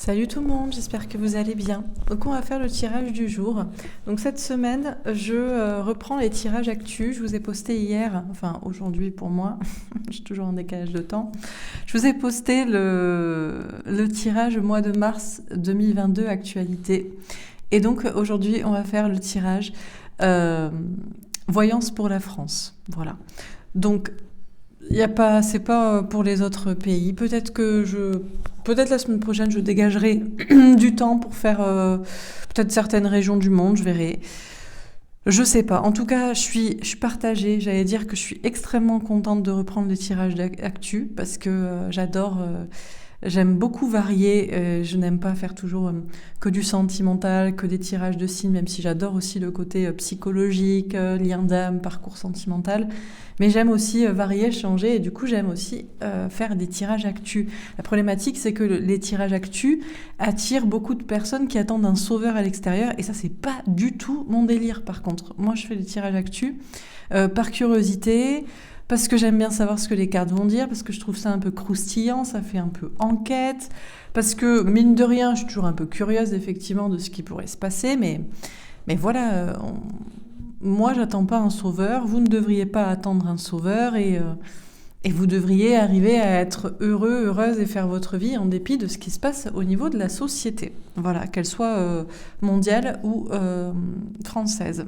Salut tout le monde, j'espère que vous allez bien. Donc on va faire le tirage du jour. Donc cette semaine, je reprends les tirages actus. Je vous ai posté hier, enfin aujourd'hui pour moi, je suis toujours en décalage de temps. Je vous ai posté le tirage mois de mars 2022 actualité. Et donc aujourd'hui, on va faire le tirage voyance pour la France. Voilà. Donc c'est pas pour les autres pays. Peut-être la semaine prochaine, je dégagerai du temps pour faire peut-être certaines régions du monde, je verrai. Je sais pas. En tout cas, je suis partagée. J'allais dire que je suis extrêmement contente de reprendre les tirages d'actu parce que j'aime beaucoup varier. Je n'aime pas faire toujours que du sentimental, que des tirages de signes, même si j'adore aussi le côté psychologique, lien d'âme, parcours sentimental. Mais j'aime aussi varier, changer, et du coup j'aime aussi faire des tirages actus. La problématique, c'est que les tirages actus attirent beaucoup de personnes qui attendent un sauveur à l'extérieur, et ça c'est pas du tout mon délire par contre. Moi je fais des tirages actus par curiosité, parce que j'aime bien savoir ce que les cartes vont dire, parce que je trouve ça un peu croustillant, ça fait un peu enquête, parce que mine de rien, je suis toujours un peu curieuse effectivement de ce qui pourrait se passer, mais voilà... Moi, j'attends pas un sauveur. Vous ne devriez pas attendre un sauveur et vous devriez arriver à être heureux, heureuse et faire votre vie en dépit de ce qui se passe au niveau de la société. Voilà, qu'elle soit mondiale ou française.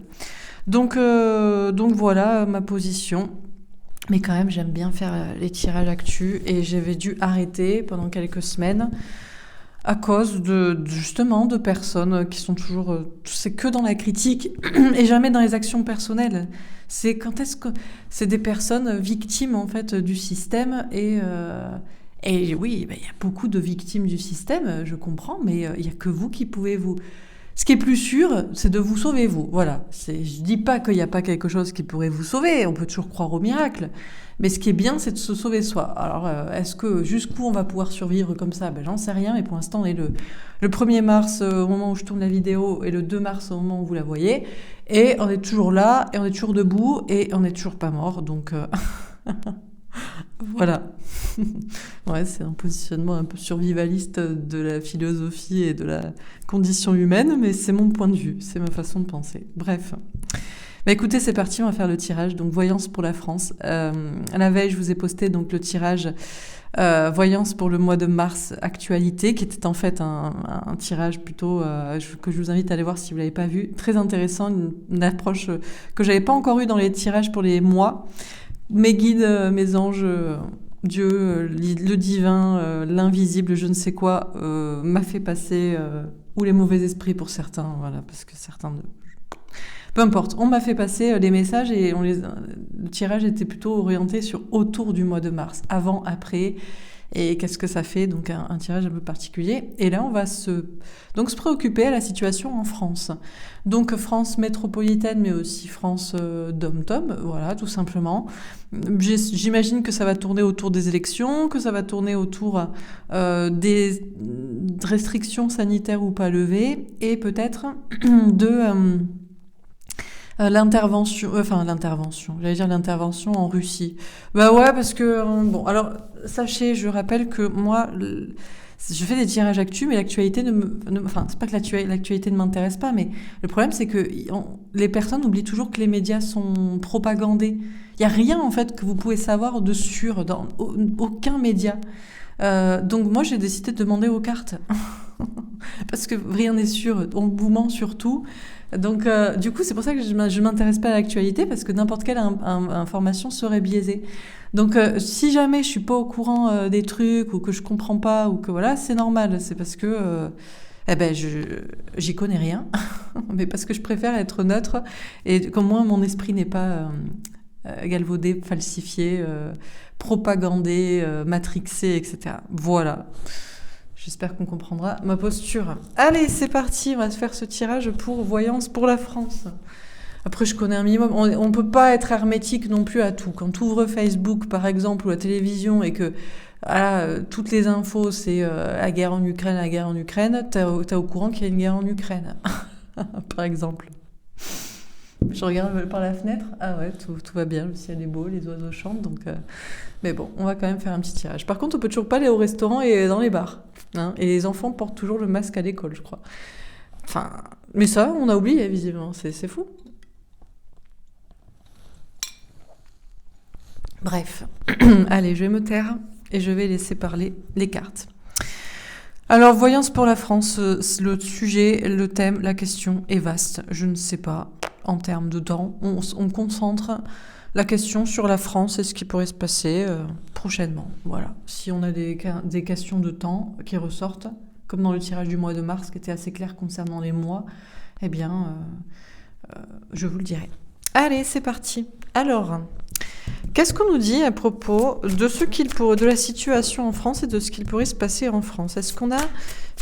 Donc voilà ma position. Mais quand même, j'aime bien faire les tirages actus et j'avais dû arrêter pendant quelques semaines à cause justement de personnes qui sont toujours... c'est que dans la critique et jamais dans les actions personnelles. C'est quand est-ce que... C'est des personnes victimes, en fait, du système et oui, il y a beaucoup de victimes du système, je comprends, mais il n'y a que vous qui pouvez vous... Ce qui est plus sûr, c'est de vous sauver, vous. Voilà. Je dis pas qu'il n'y a pas quelque chose qui pourrait vous sauver, on peut toujours croire au miracle. Mais ce qui est bien, c'est de se sauver soi. Alors, est-ce que jusqu'où on va pouvoir survivre comme ça ? J'en sais rien, mais pour l'instant, on est le 1er mars au moment où je tourne la vidéo et le 2 mars au moment où vous la voyez. Et on est toujours là, et on est toujours debout, et on n'est toujours pas mort. Donc, voilà. Ouais, c'est un positionnement un peu survivaliste de la philosophie et de la condition humaine, mais c'est mon point de vue, c'est ma façon de penser. Bref. Écoutez, c'est parti, on va faire le tirage. Donc, voyance pour la France. À la veille, je vous ai posté donc le tirage voyance pour le mois de mars actualité, qui était en fait un tirage plutôt que je vous invite à aller voir si vous l'avez pas vu. Très intéressant, une approche que j'avais pas encore eue dans les tirages pour les mois. Mes guides, mes anges, Dieu, le divin, l'invisible, je ne sais quoi, m'a fait passer, ou les mauvais esprits pour certains, voilà, parce que certains... Peu importe, on m'a fait passer les messages et le tirage était plutôt orienté sur autour du mois de mars, avant, après, et qu'est-ce que ça fait, donc un tirage un peu particulier. Et là, on va se préoccuper à la situation en France. Donc France métropolitaine, mais aussi France dom-tom, voilà, tout simplement. J'imagine que ça va tourner autour des élections, que ça va tourner autour des restrictions sanitaires ou pas levées, et peut-être de... l'intervention, j'allais dire l'intervention en Russie. Bah ouais, parce que, bon, alors, sachez, je rappelle que moi, je fais des tirages actus, mais l'actualité c'est pas que l'actualité ne m'intéresse pas, mais le problème, c'est que les personnes oublient toujours que les médias sont propagandés. Il y a rien, en fait, que vous pouvez savoir de sûr dans aucun média. Donc moi, j'ai décidé de demander aux cartes. Parce que rien n'est sûr, on vous ment surtout. Donc, du coup, c'est pour ça que je m'intéresse pas à l'actualité, parce que n'importe quelle information serait biaisée. Donc, si jamais je suis pas au courant des trucs, ou que je comprends pas, ou que voilà, c'est normal. C'est parce que, j'y connais rien. Mais parce que je préfère être neutre, et qu'au moins mon esprit n'est pas galvaudé, falsifié, propagandé, matrixé, etc. Voilà. J'espère qu'on comprendra ma posture. Allez, c'est parti, on va se faire ce tirage pour voyance pour la France. Après, je connais un minimum. On ne peut pas être hermétique non plus à tout. Quand tu ouvres Facebook, par exemple, ou la télévision, et que toutes les infos, c'est la guerre en Ukraine, t'es au courant qu'il y a une guerre en Ukraine, par exemple. Je regarde par la fenêtre. Ah ouais, tout va bien, le ciel est beau, les oiseaux chantent, donc... Mais bon, on va quand même faire un petit tirage. Par contre, on peut toujours pas aller au restaurant et dans les bars. hein. Et les enfants portent toujours le masque à l'école, je crois. Enfin, mais ça, on a oublié, visiblement. C'est fou. Bref. Allez, je vais me taire et je vais laisser parler les cartes. Alors, voyance pour la France, le sujet, le thème, la question est vaste. Je ne sais pas, en termes de temps. On concentre la question sur la France et ce qui pourrait se passer prochainement. Voilà. Si on a des questions de temps qui ressortent, comme dans le tirage du mois de mars, qui était assez clair concernant les mois, eh bien, je vous le dirai. Allez, c'est parti. Alors, qu'est-ce qu'on nous dit à propos de la situation en France et de ce qu'il pourrait se passer en France? Est-ce qu'on a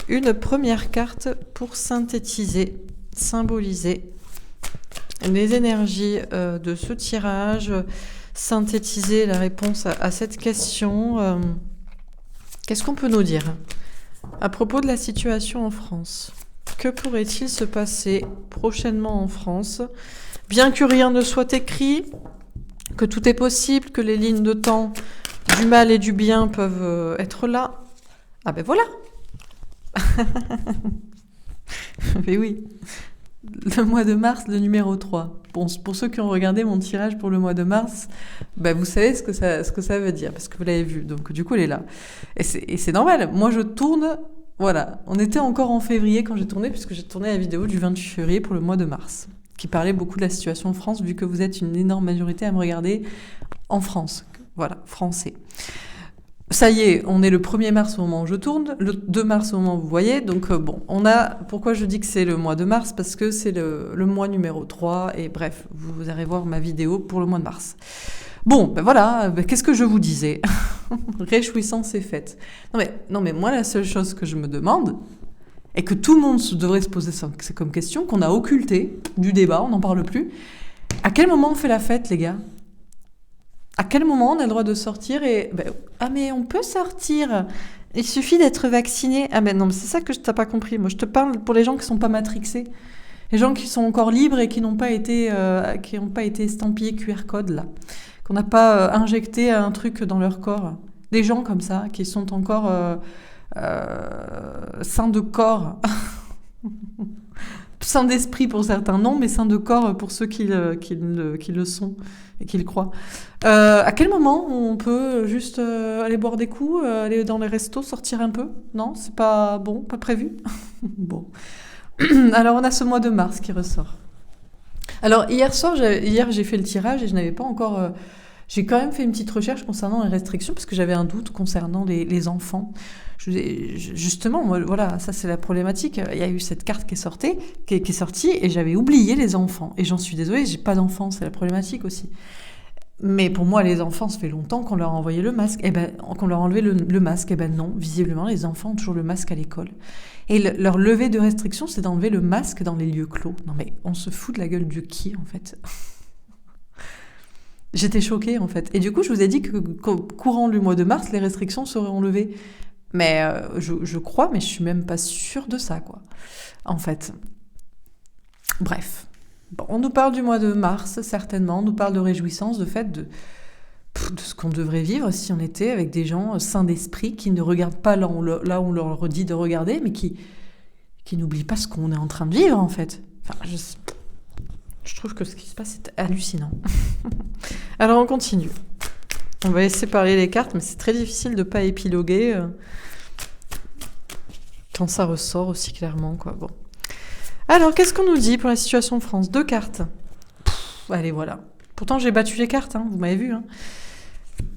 une première carte pour synthétiser, symboliser les énergies de ce tirage, synthétiser la réponse à cette question? Qu'est-ce qu'on peut nous dire à propos de la situation en France? Que pourrait-il se passer prochainement en France? Bien que rien ne soit écrit, que tout est possible, que les lignes de temps du mal et du bien peuvent être là. Ah ben voilà. Mais oui. Le mois de mars, le numéro 3. Bon, pour ceux qui ont regardé mon tirage pour le mois de mars, ben vous savez ce que ça veut dire, parce que vous l'avez vu. Donc du coup, elle est là. Et c'est normal. Moi, je tourne... Voilà. On était encore en février quand j'ai tourné, puisque j'ai tourné la vidéo du 28 février pour le mois de mars, qui parlait beaucoup de la situation en France, vu que vous êtes une énorme majorité à me regarder en France. Voilà, français. Ça y est, on est le 1er mars au moment où je tourne, le 2 mars au moment où vous voyez, donc bon, pourquoi je dis que c'est le mois de mars? Parce que c'est le mois numéro 3, et bref, vous allez voir ma vidéo pour le mois de mars. Bon, ben voilà, qu'est-ce que je vous disais? Réjouissance est faite. Non mais moi, la seule chose que je me demande, et que tout le monde devrait se poser ça comme question, qu'on a occulté du débat, on n'en parle plus. À quel moment on fait la fête, les gars? À quel moment on a le droit de sortir et... ah mais on peut sortir, il suffit d'être vacciné. Ah mais non, mais c'est ça que je t'ai pas compris. Moi je te parle pour les gens qui sont pas matrixés. Les gens qui sont encore libres et qui n'ont pas été estampillés QR code là. Qu'on n'a pas injecté un truc dans leur corps. Des gens comme ça, qui sont encore... saint de corps, saint d'esprit pour certains, non, mais saint de corps pour ceux qui le sont et qui le croient. À quel moment on peut juste aller boire des coups, aller dans les restos, sortir un peu? Non, c'est pas bon, pas prévu. Bon. Alors on a ce mois de mars qui ressort. Alors hier j'ai fait le tirage et je n'avais pas encore... j'ai quand même fait une petite recherche concernant les restrictions parce que j'avais un doute concernant les enfants. Justement, moi, voilà, ça c'est la problématique. Il y a eu cette carte qui est sortie et j'avais oublié les enfants. Et j'en suis désolée, j'ai pas d'enfants, c'est la problématique aussi. Mais pour moi, les enfants, ça fait longtemps qu'on leur a envoyé le masque. Qu'on leur a enlevé le masque. Non, visiblement, les enfants ont toujours le masque à l'école. Et leur levée de restriction, c'est d'enlever le masque dans les lieux clos. Non mais on se fout de la gueule de qui, en fait? J'étais choquée, en fait. Et du coup, je vous ai dit que courant le mois de mars, les restrictions seraient enlevées. Mais je crois, mais je suis même pas sûre de ça, quoi. En fait. Bref. Bon, on nous parle du mois de mars, certainement. On nous parle de réjouissance, de fait, de ce qu'on devrait vivre si on était avec des gens sains d'esprit qui ne regardent pas là où on leur dit de regarder, mais qui n'oublient pas ce qu'on est en train de vivre, en fait. Enfin, je trouve que ce qui se passe est hallucinant. Alors, on continue. On va laisser parler les cartes, mais c'est très difficile de ne pas épiloguer quand ça ressort aussi clairement, quoi. Bon. Alors, qu'est-ce qu'on nous dit pour la situation en France? 2 cartes. Allez, voilà. Pourtant, j'ai battu les cartes, hein, vous m'avez vu. Hein.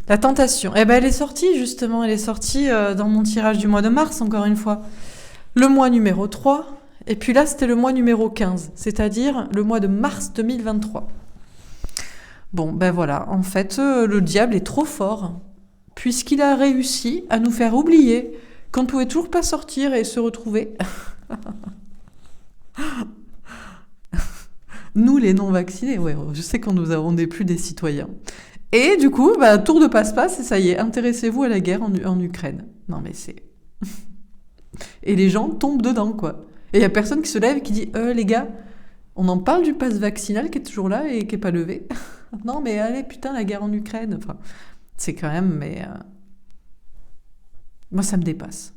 La tentation. Eh ben, elle est sortie, justement. Elle est sortie dans mon tirage du mois de mars, encore une fois. Le mois numéro 3. Et puis là, c'était le mois numéro 15, c'est-à-dire le mois de mars 2023. Bon, ben voilà. En fait, le diable est trop fort, puisqu'il a réussi à nous faire oublier qu'on ne pouvait toujours pas sortir et se retrouver. Nous, les non-vaccinés, ouais, je sais qu'on n'est plus des citoyens. Et du coup, tour de passe-passe, et ça y est, intéressez-vous à la guerre en Ukraine. Non, mais c'est... Et les gens tombent dedans, quoi. Et il n'y a personne qui se lève et qui dit « les gars, on en parle du pass vaccinal qui est toujours là et qui n'est pas levé. Non, mais allez, putain, la guerre en Ukraine. » Enfin, c'est quand même... Mais moi, ça me dépasse.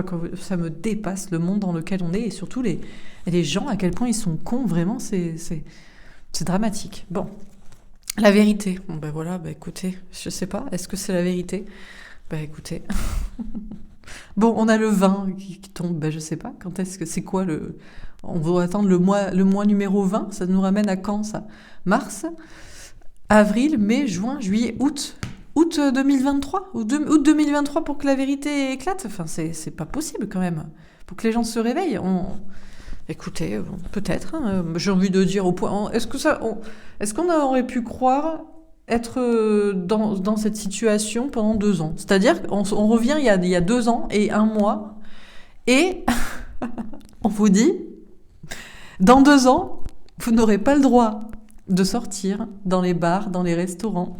pas quoi ça me dépasse le monde dans lequel on est et surtout les gens, à quel point ils sont cons, vraiment, c'est dramatique. Bon, la vérité. Bon, ben voilà, ben écoutez, je sais pas, est-ce que c'est la vérité? Ben écoutez. Bon, on a le 20 qui tombe, ben je sais pas, quand est-ce que c'est quoi le... On va attendre le mois numéro 20, ça nous ramène à quand ça? Mars, avril, mai, juin, juillet, août. Août 2023 ou août 2023 pour que la vérité éclate. Enfin, c'est pas possible quand même. Pour que les gens se réveillent. Écoutez, peut-être. Hein, j'ai envie de dire au point. Est-ce qu'on aurait pu croire être dans cette situation pendant 2 ans? C'est-à-dire qu'on revient il y a 2 ans et 1 mois et on vous dit, dans 2 ans, vous n'aurez pas le droit de sortir dans les bars, dans les restaurants.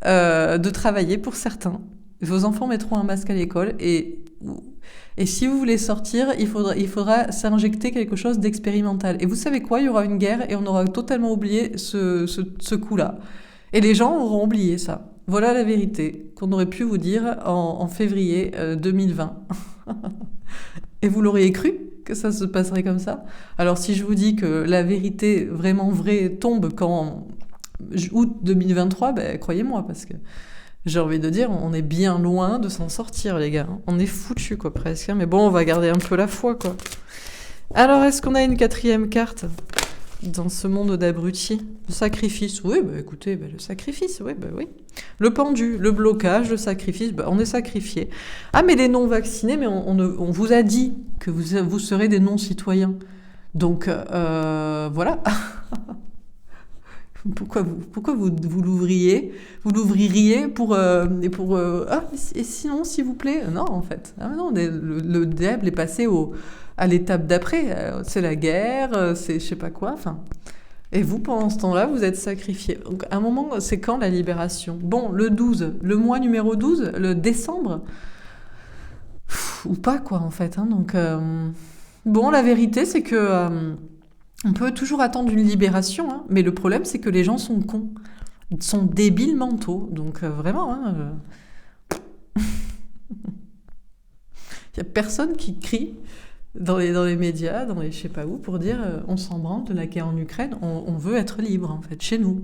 De travailler pour certains. Vos enfants mettront un masque à l'école et si vous voulez sortir, il faudra s'injecter quelque chose d'expérimental. Et vous savez quoi? Il y aura une guerre et on aura totalement oublié ce coup-là. Et les gens auront oublié ça. Voilà la vérité qu'on aurait pu vous dire en février 2020. Et vous l'auriez cru que ça se passerait comme ça? Alors si je vous dis que la vérité vraiment vraie tombe quand... août 2023, ben, croyez-moi, parce que j'ai envie de dire, on est bien loin de s'en sortir, les gars. On est foutus, quoi, presque. Mais bon, on va garder un peu la foi, quoi. Alors, est-ce qu'on a une 4e carte dans ce monde d'abrutis? Le sacrifice. Oui, bah écoutez, le sacrifice, oui, bah oui. Le pendu, le blocage, le sacrifice, on est sacrifié. Ah, mais les non-vaccinés, mais on vous a dit que vous serez des non-citoyens. Donc, voilà. Pourquoi vous l'ouvririez et sinon, s'il vous plaît? Non, en fait. Ah non, le diable est passé à l'étape d'après. C'est la guerre, c'est je sais pas quoi. Enfin, et vous, pendant ce temps-là, vous êtes sacrifiés. Donc, à un moment, c'est quand la libération? Bon, le 12, le mois numéro 12, le décembre, ou pas, quoi, en fait. Hein, donc, bon, la vérité, c'est que... on peut toujours attendre une libération, hein, mais le problème, c'est que les gens sont cons. Ils sont débiles mentaux. Donc, vraiment, hein, il n'y a personne qui crie dans les médias, dans les je sais pas où, pour dire on s'en branle de la guerre en Ukraine, on veut être libre, en fait, chez nous.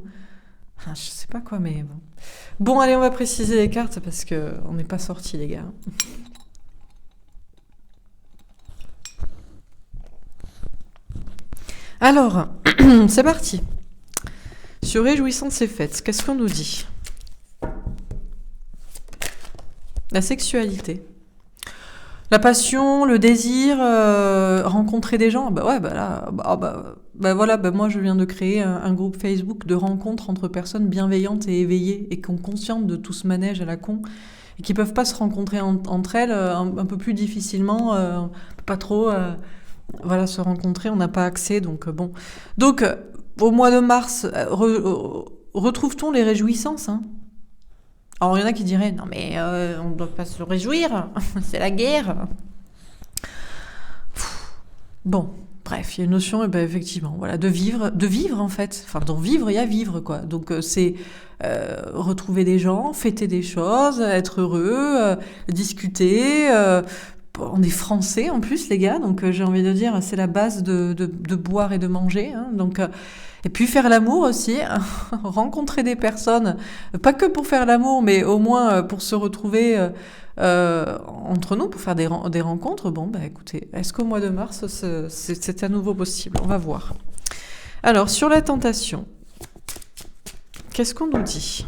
Enfin, je sais pas quoi, mais bon. Bon, allez, on va préciser les cartes, parce qu'on n'est pas sortis, les gars. Alors, c'est parti. Se réjouissant de ces fêtes, qu'est-ce qu'on nous dit? La sexualité. La passion, le désir, rencontrer des gens. Bah ouais, bah là, voilà, moi je viens de créer un groupe Facebook de rencontres entre personnes bienveillantes et éveillées et qui ont conscience de tout ce manège à la con et qui peuvent pas se rencontrer entre elles un peu plus difficilement, pas trop... voilà, se rencontrer, on n'a pas accès, donc bon. Donc, au mois de mars, retrouve-t-on les réjouissances, hein? Alors, il y en a qui diraient, non mais on ne doit pas se réjouir, c'est la guerre. Bon, bref, il y a une notion, et ben effectivement, voilà, de vivre en fait. Enfin, dans vivre, il y a vivre, quoi. Donc, c'est retrouver des gens, fêter des choses, être heureux, discuter... on est français en plus, les gars, donc j'ai envie de dire, c'est la base de boire et de manger. Hein, donc, et puis faire l'amour aussi, rencontrer des personnes, pas que pour faire l'amour, mais au moins pour se retrouver entre nous, pour faire des rencontres. Bon, bah écoutez, est-ce qu'au mois de mars, c'est à nouveau possible? On va voir. Alors, sur la tentation, qu'est-ce qu'on nous dit ?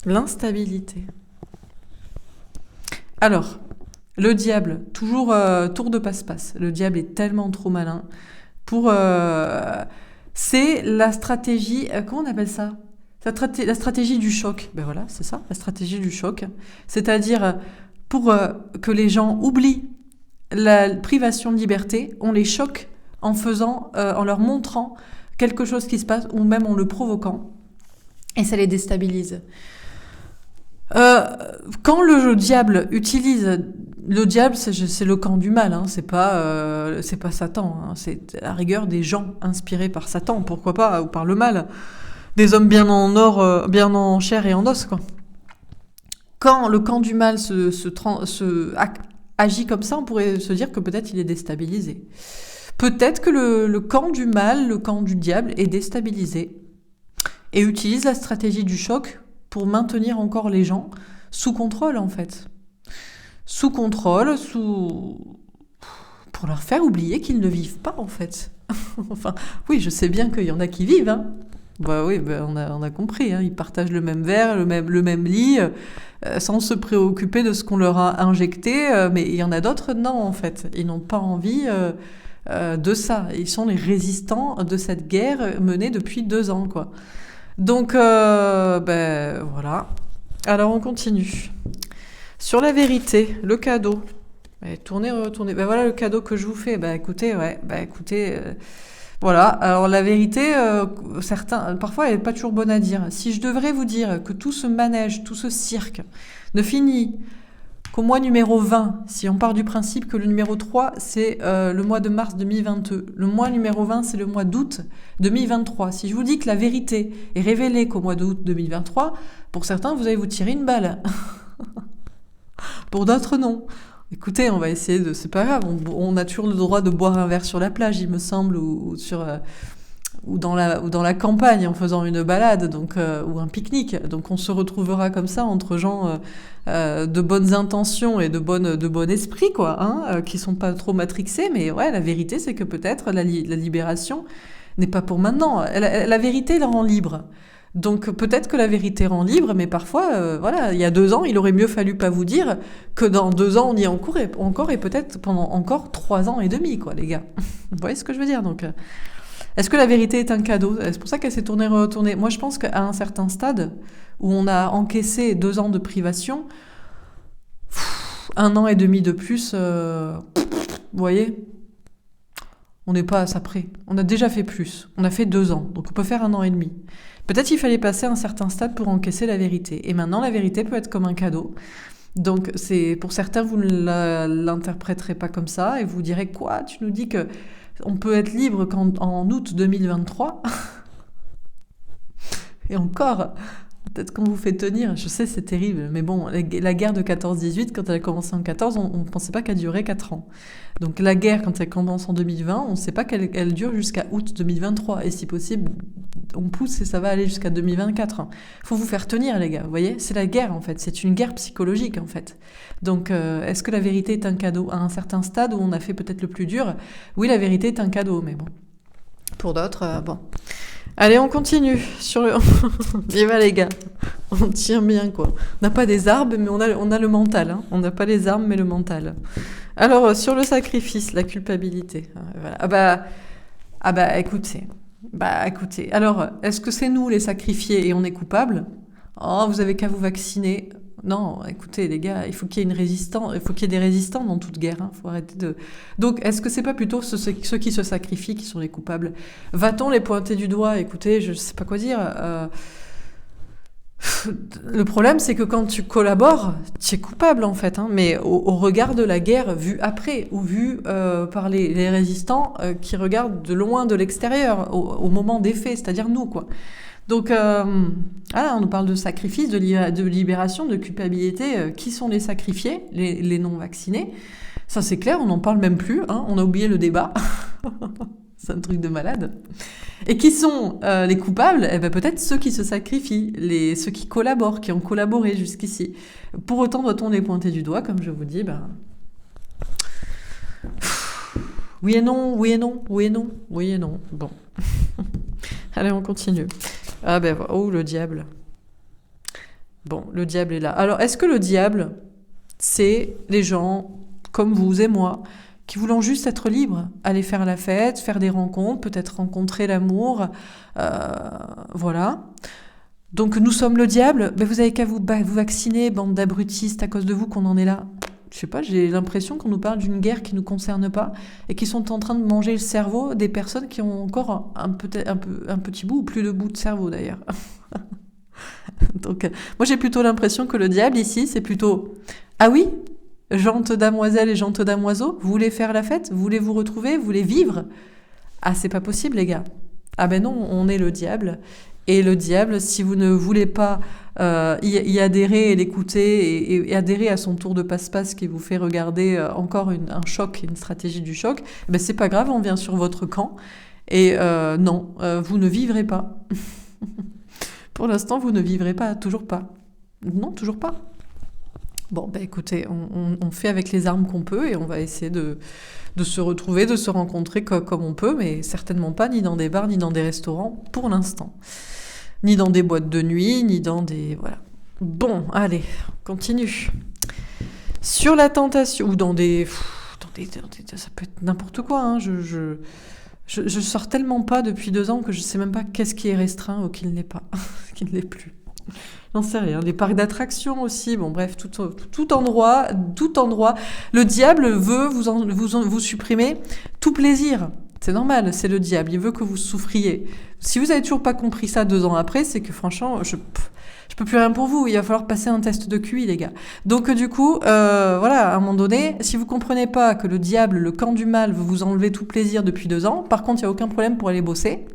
L'instabilité. Alors, le diable, toujours tour de passe-passe. Le diable est tellement trop malin. C'est la stratégie... comment on appelle ça ? La stratégie du choc. Ben voilà, c'est ça, la stratégie du choc. C'est-à-dire, pour que les gens oublient la privation de liberté, on les choque en leur montrant quelque chose qui se passe, ou même en le provoquant. Et ça les déstabilise. Quand le diable utilise... Le diable, c'est le camp du mal, hein. C'est pas Satan, hein. C'est à la rigueur des gens inspirés par Satan, pourquoi pas, ou par le mal. Des hommes bien en or, bien en chair et en os, quoi. Quand le camp du mal agit comme ça, on pourrait se dire que peut-être il est déstabilisé. Peut-être que le camp du mal, le camp du diable est déstabilisé et utilise la stratégie du choc pour maintenir encore les gens sous contrôle, en fait. Sous contrôle, pour leur faire oublier qu'ils ne vivent pas, en fait. Enfin, oui, je sais bien qu'il y en a qui vivent, hein. Bah oui, bah on a compris, hein. Ils partagent le même verre, le même lit, sans se préoccuper de ce qu'on leur a injecté, mais il y en a d'autres, non, en fait. Ils n'ont pas envie de ça. Ils sont les résistants de cette guerre menée depuis 2 ans, quoi. Donc, ben voilà. Alors, on continue. Sur la vérité, le cadeau. Tournez, retournez. Ben voilà le cadeau que je vous fais. Ben écoutez, voilà. Alors la vérité, parfois, elle n'est pas toujours bonne à dire. Si je devrais vous dire que tout ce manège, tout ce cirque ne finit qu'au mois numéro 20, si on part du principe que le numéro 3, c'est le mois de mars 2022, le mois numéro 20, c'est le mois d'août 2023. Si je vous dis que la vérité est révélée qu'au mois d'août 2023, pour certains, vous allez vous tirer une balle. Pour d'autres, non. Écoutez, on va essayer de... C'est pas grave, on a toujours le droit de boire un verre sur la plage, il me semble, ou dans la campagne en faisant une balade, donc ou un pique-nique. Donc on se retrouvera comme ça entre gens de bonnes intentions et de bon esprit, quoi, hein, qui sont pas trop matrixés. Mais ouais, la vérité, c'est que peut-être la libération n'est pas pour maintenant. La vérité la rend libre. Donc peut-être que la vérité rend libre, mais parfois, voilà, il y a 2 ans, il aurait mieux fallu pas vous dire que dans 2 ans, on y est encore et peut-être pendant encore 3 ans et demi, quoi, les gars. Vous voyez ce que je veux dire? Donc, est-ce que la vérité est un cadeau? C'est pour ça qu'elle s'est tournée, retournée. Moi, je pense qu'à un certain stade, où on a encaissé 2 ans de privation, 1 an et demi de plus, vous voyez? On n'est pas à ça près. On a déjà fait plus. On a fait 2 ans, donc on peut faire 1 an et demi. Peut-être qu'il fallait passer à un certain stade pour encaisser la vérité. Et maintenant, la vérité peut être comme un cadeau. Donc, pour certains, vous ne l'interpréterez pas comme ça et vous direz quoi? Tu nous dis que on peut être libre en août 2023? Et encore, peut-être qu'on vous fait tenir. Je sais, c'est terrible. Mais bon, la guerre de 14-18, quand elle a commencé en 14, on ne pensait pas qu'elle durait 4 ans. Donc la guerre, quand elle commence en 2020, on ne sait pas qu'elle dure jusqu'à août 2023. Et si possible, on pousse et ça va aller jusqu'à 2024. Faut vous faire tenir, les gars. Vous voyez, c'est la guerre, en fait. C'est une guerre psychologique, en fait. Donc, est-ce que la vérité est un cadeau? À un certain stade où on a fait peut-être le plus dur, oui, la vérité est un cadeau. Mais bon, pour d'autres, bon... Allez, on continue. Viva les gars. On tient bien, quoi. On n'a pas des armes, mais on a le mental. Hein. On n'a pas les armes, mais le mental. Alors, sur le sacrifice, la culpabilité. Voilà. Écoutez. Alors, est-ce que c'est nous les sacrifiés et on est coupables? Oh, vous avez qu'à vous vacciner. Non, écoutez, les gars, il faut qu'il y ait il faut qu'il y ait des résistants dans toute guerre. Hein. Faut arrêter de... Donc, est-ce que c'est pas plutôt ceux qui se sacrifient qui sont les coupables? Va-t-on les pointer du doigt? Écoutez, je sais pas quoi dire. Le problème, c'est que quand tu collabores, tu es coupable, en fait. Hein. Mais au regard de la guerre vue après, ou vue par les résistants qui regardent de loin de l'extérieur, au moment des faits, c'est-à-dire nous, quoi. Donc, on nous parle de sacrifice, de libération, de culpabilité. Qui sont les sacrifiés? Les non-vaccinés. Ça, c'est clair, on n'en parle même plus. Hein, on a oublié le débat. C'est un truc de malade. Et qui sont les coupables? Eh ben, peut-être ceux qui se sacrifient, ceux qui collaborent, qui ont collaboré jusqu'ici. Pour autant, doit-on les pointer du doigt, comme je vous dis, oui et non, oui et non, oui et non, oui et non. Bon. Allez, on continue. Oh, le diable. Bon, le diable est là. Alors, est-ce que le diable, c'est les gens comme vous et moi, qui voulons juste être libres, aller faire la fête, faire des rencontres, peut-être rencontrer l'amour, voilà. Donc, nous sommes le diable. Vous avez qu'à vous vacciner, bande d'abrutis, c'est à cause de vous qu'on en est là. Je sais pas, j'ai l'impression qu'on nous parle d'une guerre qui nous concerne pas et qui sont en train de manger le cerveau des personnes qui ont encore un petit bout ou plus de bout de cerveau d'ailleurs. Donc, moi j'ai plutôt l'impression que le diable ici, c'est plutôt ah oui, gentes damoiselles et gentes damoiseaux, vous voulez faire la fête, vous voulez vous retrouver, vous voulez vivre? Ah, c'est pas possible les gars. Ah ben non, on est le diable Et le diable, si vous ne voulez pas y adhérer et l'écouter et adhérer à son tour de passe-passe qui vous fait regarder encore un choc, une stratégie du choc, ben c'est pas grave, on vient sur votre camp. Et non, vous ne vivrez pas. Pour l'instant, vous ne vivrez pas, toujours pas. Non, toujours pas. Bon, ben écoutez, on fait avec les armes qu'on peut et on va essayer de se retrouver, de se rencontrer comme on peut, mais certainement pas ni dans des bars, ni dans des restaurants, pour l'instant. Ni dans des boîtes de nuit, ni dans des... Voilà. Bon, allez, on continue. Sur la tentation, ou dans des... ça peut être n'importe quoi, hein, je sors tellement pas depuis 2 ans que je sais même pas qu'est-ce qui est restreint ou qui ne l'est pas, qui ne l'est plus. J'en sais rien. Les parcs d'attractions aussi, bon bref, tout endroit. Le diable veut vous supprimer tout plaisir. C'est normal, c'est le diable, il veut que vous souffriez. Si vous avez toujours pas compris ça 2 ans après, c'est que franchement, je peux plus rien pour vous, il va falloir passer un test de QI, les gars. Donc du coup, voilà, à un moment donné, si vous comprenez pas que le diable, le camp du mal, veut vous enlever tout plaisir depuis 2 ans, par contre, il y a aucun problème pour aller bosser.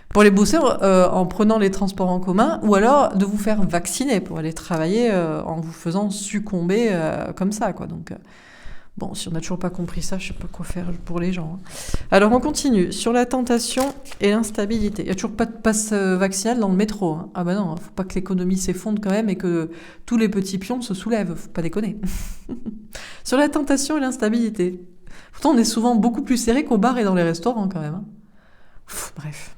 Pour aller bosser en prenant les transports en commun, ou alors de vous faire vacciner pour aller travailler en vous faisant succomber comme ça, quoi. Donc... Bon, si on n'a toujours pas compris ça, je sais pas quoi faire pour les gens. Alors, on continue. Sur la tentation et l'instabilité. Il n'y a toujours pas de passe vaccinal dans le métro. Hein. Ah bah non, faut pas que l'économie s'effondre quand même et que tous les petits pions se soulèvent. Faut pas déconner. Sur la tentation et l'instabilité. Pourtant, on est souvent beaucoup plus serré qu'au bar et dans les restaurants quand même. Hein. Bref.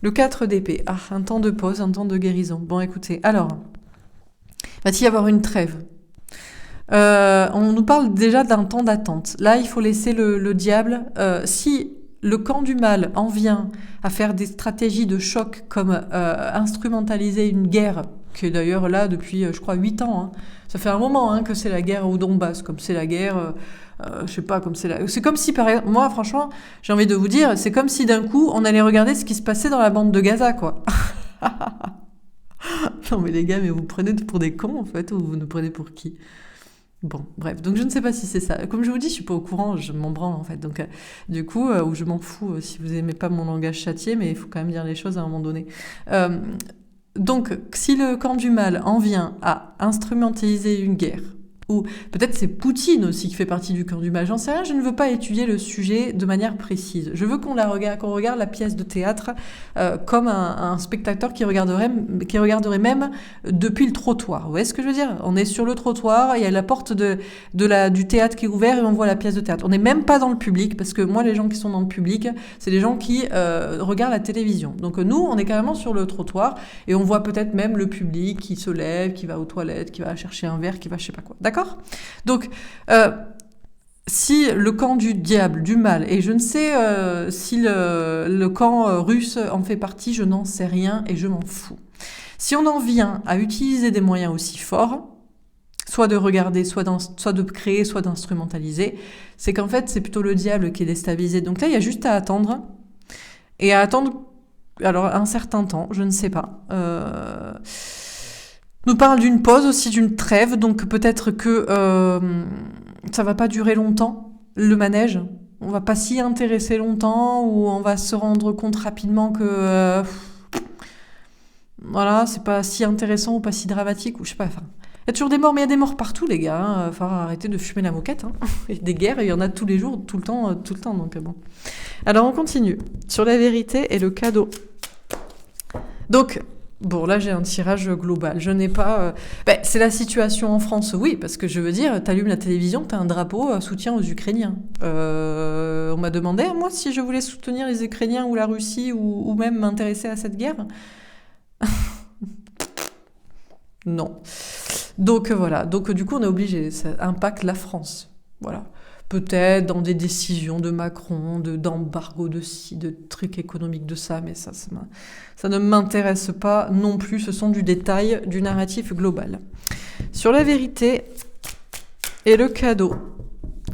Le 4 d'épée. Ah, un temps de pause, un temps de guérison. Bon, écoutez. Alors, va-t-il y avoir une trêve ? On nous parle déjà d'un temps d'attente. Là, il faut laisser le diable. Si le camp du mal en vient à faire des stratégies de choc comme instrumentaliser une guerre, qui est d'ailleurs là depuis, je crois, 8 ans. Hein. Ça fait un moment hein, que c'est la guerre au Donbass, comme c'est la guerre... je sais pas, c'est comme si, par exemple, moi, franchement, j'ai envie de vous dire, c'est comme si d'un coup, on allait regarder ce qui se passait dans la bande de Gaza, quoi. Non, mais les gars, mais vous prenez pour des cons, en fait, ou vous nous prenez pour qui ? Bon, bref, donc je ne sais pas si c'est ça. Comme je vous dis, je suis pas au courant, je m'en branle en fait. Donc, du coup, ou je m'en fous si vous aimez pas mon langage châtié, mais il faut quand même dire les choses à un moment donné. Donc, si le camp du mal en vient à instrumentaliser une guerre, ou peut-être c'est Poutine aussi qui fait partie du camp du mal, j'en sais rien, je ne veux pas étudier le sujet de manière précise. Je veux qu'on regarde la pièce de théâtre comme un spectateur qui regarderait même depuis le trottoir. Vous voyez ce que je veux dire ? On est sur le trottoir, il y a la porte du théâtre qui est ouverte et on voit la pièce de théâtre. On n'est même pas dans le public, parce que moi, les gens qui sont dans le public, c'est les gens qui regardent la télévision. Donc nous, on est carrément sur le trottoir et on voit peut-être même le public qui se lève, qui va aux toilettes, qui va chercher un verre, qui va je sais pas quoi. D'accord ? Donc, si le camp du diable, du mal, et je ne sais si le camp russe en fait partie, je n'en sais rien et je m'en fous. Si on en vient à utiliser des moyens aussi forts, soit de regarder, soit de créer, soit d'instrumentaliser, c'est qu'en fait, c'est plutôt le diable qui est déstabilisé. Donc là, il y a juste à attendre, et à attendre, alors un certain temps, je ne sais pas. Nous parle d'une pause, aussi d'une trêve, donc peut-être que ça va pas durer longtemps, le manège. On va pas s'y intéresser longtemps, ou on va se rendre compte rapidement que voilà, c'est pas si intéressant ou pas si dramatique, ou je sais pas, enfin... Il y a toujours des morts, mais il y a des morts partout, les gars. Hein. Faut arrêter de fumer la moquette. Hein. Et des guerres, il y en a tous les jours, tout le temps, donc bon. Alors, on continue. Sur la vérité et le cadeau. Donc... Bon, là, j'ai un tirage global. Je n'ai pas... c'est la situation en France, oui, parce que je veux dire, t'allumes la télévision, t'as un drapeau soutien aux Ukrainiens. On m'a demandé, moi, si je voulais soutenir les Ukrainiens ou la Russie ou même m'intéresser à cette guerre. Non. Donc, voilà. Donc, du coup, on est obligé. Ça impacte la France. Voilà. Peut-être dans des décisions de Macron, d'embargo de ci, de trucs économiques de ça, mais ça ne m'intéresse pas non plus. Ce sont du détail, du narratif global. Sur la vérité et le cadeau,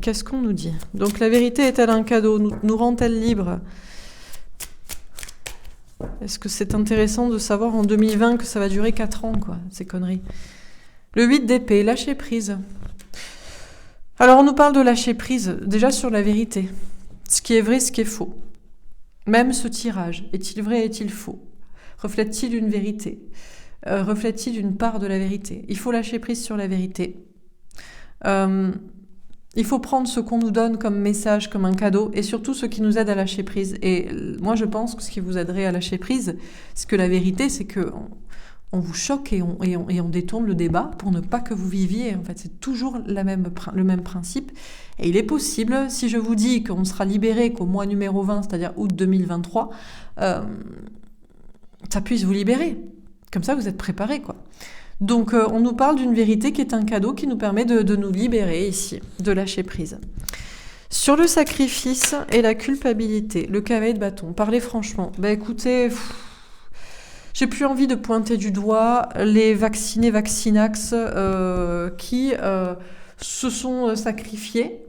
qu'est-ce qu'on nous dit ? Donc la vérité est-elle un cadeau ? Nous rend-elle libre ? Est-ce que c'est intéressant de savoir en 2020 que ça va durer 4 ans, quoi, ces conneries ? Le 8 d'épée, lâcher prise. Alors, on nous parle de lâcher prise, déjà sur la vérité. Ce qui est vrai, ce qui est faux. Même ce tirage, est-il vrai, est-il faux ? Reflète-t-il une vérité? Reflète-t-il une part de la vérité? Il faut lâcher prise sur la vérité. Il faut prendre ce qu'on nous donne comme message, comme un cadeau, et surtout ce qui nous aide à lâcher prise. Et moi, je pense que ce qui vous aiderait à lâcher prise, c'est que la vérité, c'est que on vous choque et on détourne le débat pour ne pas que vous viviez. En fait, c'est toujours le même principe. Et il est possible, si je vous dis qu'on sera libéré qu'au mois numéro 20, c'est-à-dire août 2023, ça puisse vous libérer. Comme ça, vous êtes préparés, quoi. Donc, on nous parle d'une vérité qui est un cadeau qui nous permet de nous libérer ici, de lâcher prise. Sur le sacrifice et la culpabilité, le cavalier de bâton, parlez franchement. Écoutez, j'ai plus envie de pointer du doigt les vaccinés, vaccinax qui se sont sacrifiés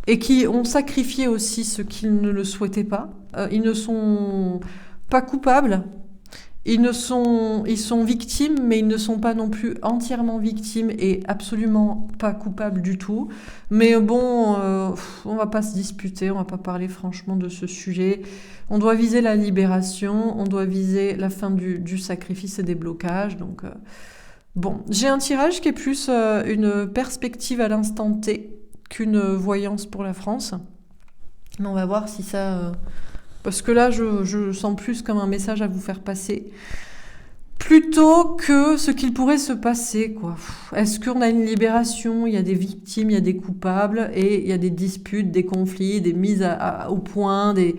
et qui ont sacrifié aussi ceux qui ne le souhaitaient pas. Ils ne sont pas coupables. Ils sont victimes, mais ils ne sont pas non plus entièrement victimes et absolument pas coupables du tout. Mais bon, on va pas se disputer, on va pas parler franchement de ce sujet. On doit viser la libération, on doit viser la fin du sacrifice et des blocages. Donc, bon, j'ai un tirage qui est plus une perspective à l'instant T qu'une voyance pour la France. Mais on va voir si ça... Parce que là, je sens plus comme un message à vous faire passer, plutôt que ce qu'il pourrait se passer, quoi. Est-ce qu'on a une libération? Il y a des victimes, il y a des coupables, et il y a des disputes, des conflits, des mises au point, des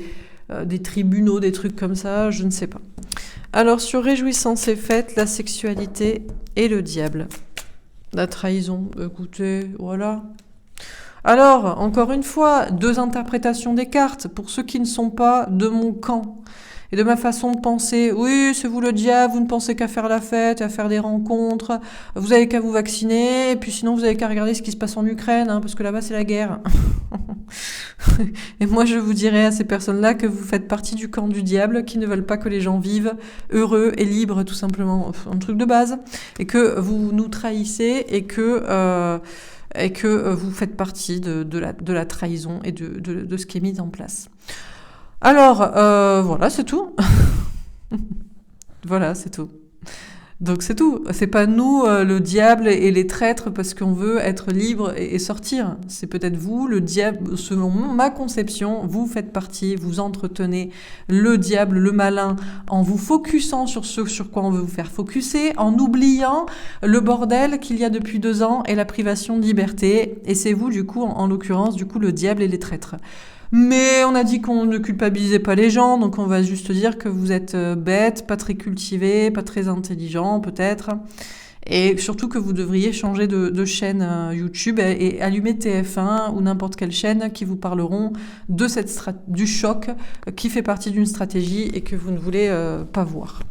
tribunaux, des trucs comme ça, je ne sais pas. Alors, sur réjouissance et fête, la sexualité et le diable. La trahison, écoutez, voilà... Alors, encore une fois, 2 interprétations des cartes. Pour ceux qui ne sont pas de mon camp et de ma façon de penser, oui, c'est vous le diable, vous ne pensez qu'à faire la fête, à faire des rencontres, vous avez qu'à vous vacciner, et puis sinon vous avez qu'à regarder ce qui se passe en Ukraine, parce que là-bas c'est la guerre. Et moi je vous dirais à ces personnes-là que vous faites partie du camp du diable, qui ne veulent pas que les gens vivent heureux et libres, tout simplement, un truc de base, et que vous nous trahissez, et que vous faites partie de la trahison et de ce qui est mis en place. Alors, voilà, c'est tout. Voilà, c'est tout. Donc c'est tout. C'est pas nous, le diable et les traîtres, parce qu'on veut être libre et sortir. C'est peut-être vous, le diable, selon ma conception, vous faites partie, vous entretenez le diable, le malin, en vous focusant sur ce sur quoi on veut vous faire focuser, en oubliant le bordel qu'il y a depuis 2 ans et la privation de liberté. Et c'est vous, du coup, en l'occurrence, du coup, le diable et les traîtres. Mais on a dit qu'on ne culpabilisait pas les gens, donc on va juste dire que vous êtes bêtes, pas très cultivés, pas très intelligents peut-être, et surtout que vous devriez changer de chaîne YouTube et allumer TF1 ou n'importe quelle chaîne qui vous parleront de du choc qui fait partie d'une stratégie et que vous ne voulez pas voir.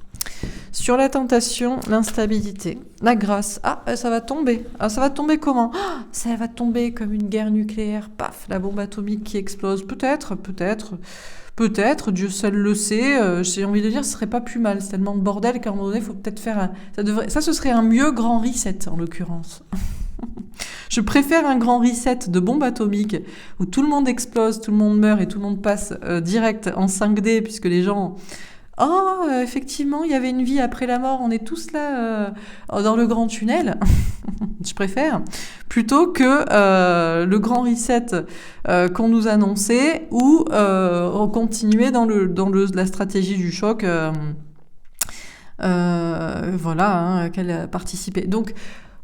Sur la tentation, l'instabilité, la grâce. Ah, ça va tomber. Ah, ça va tomber comment? Ça va tomber comme une guerre nucléaire. Paf, la bombe atomique qui explose. Peut-être. Dieu seul le sait. J'ai envie de dire, ce serait pas plus mal. C'est tellement de bordel qu'à un moment donné, il faut peut-être faire ça, ce serait un mieux grand reset, en l'occurrence. Je préfère un grand reset de bombe atomique où tout le monde explose, tout le monde meurt et tout le monde passe direct en 5D puisque les gens... effectivement, il y avait une vie après la mort, on est tous là dans le grand tunnel, je préfère, plutôt que le grand reset qu'on nous annonçait ou continuer dans la stratégie du choc qu'elle a participé. Donc,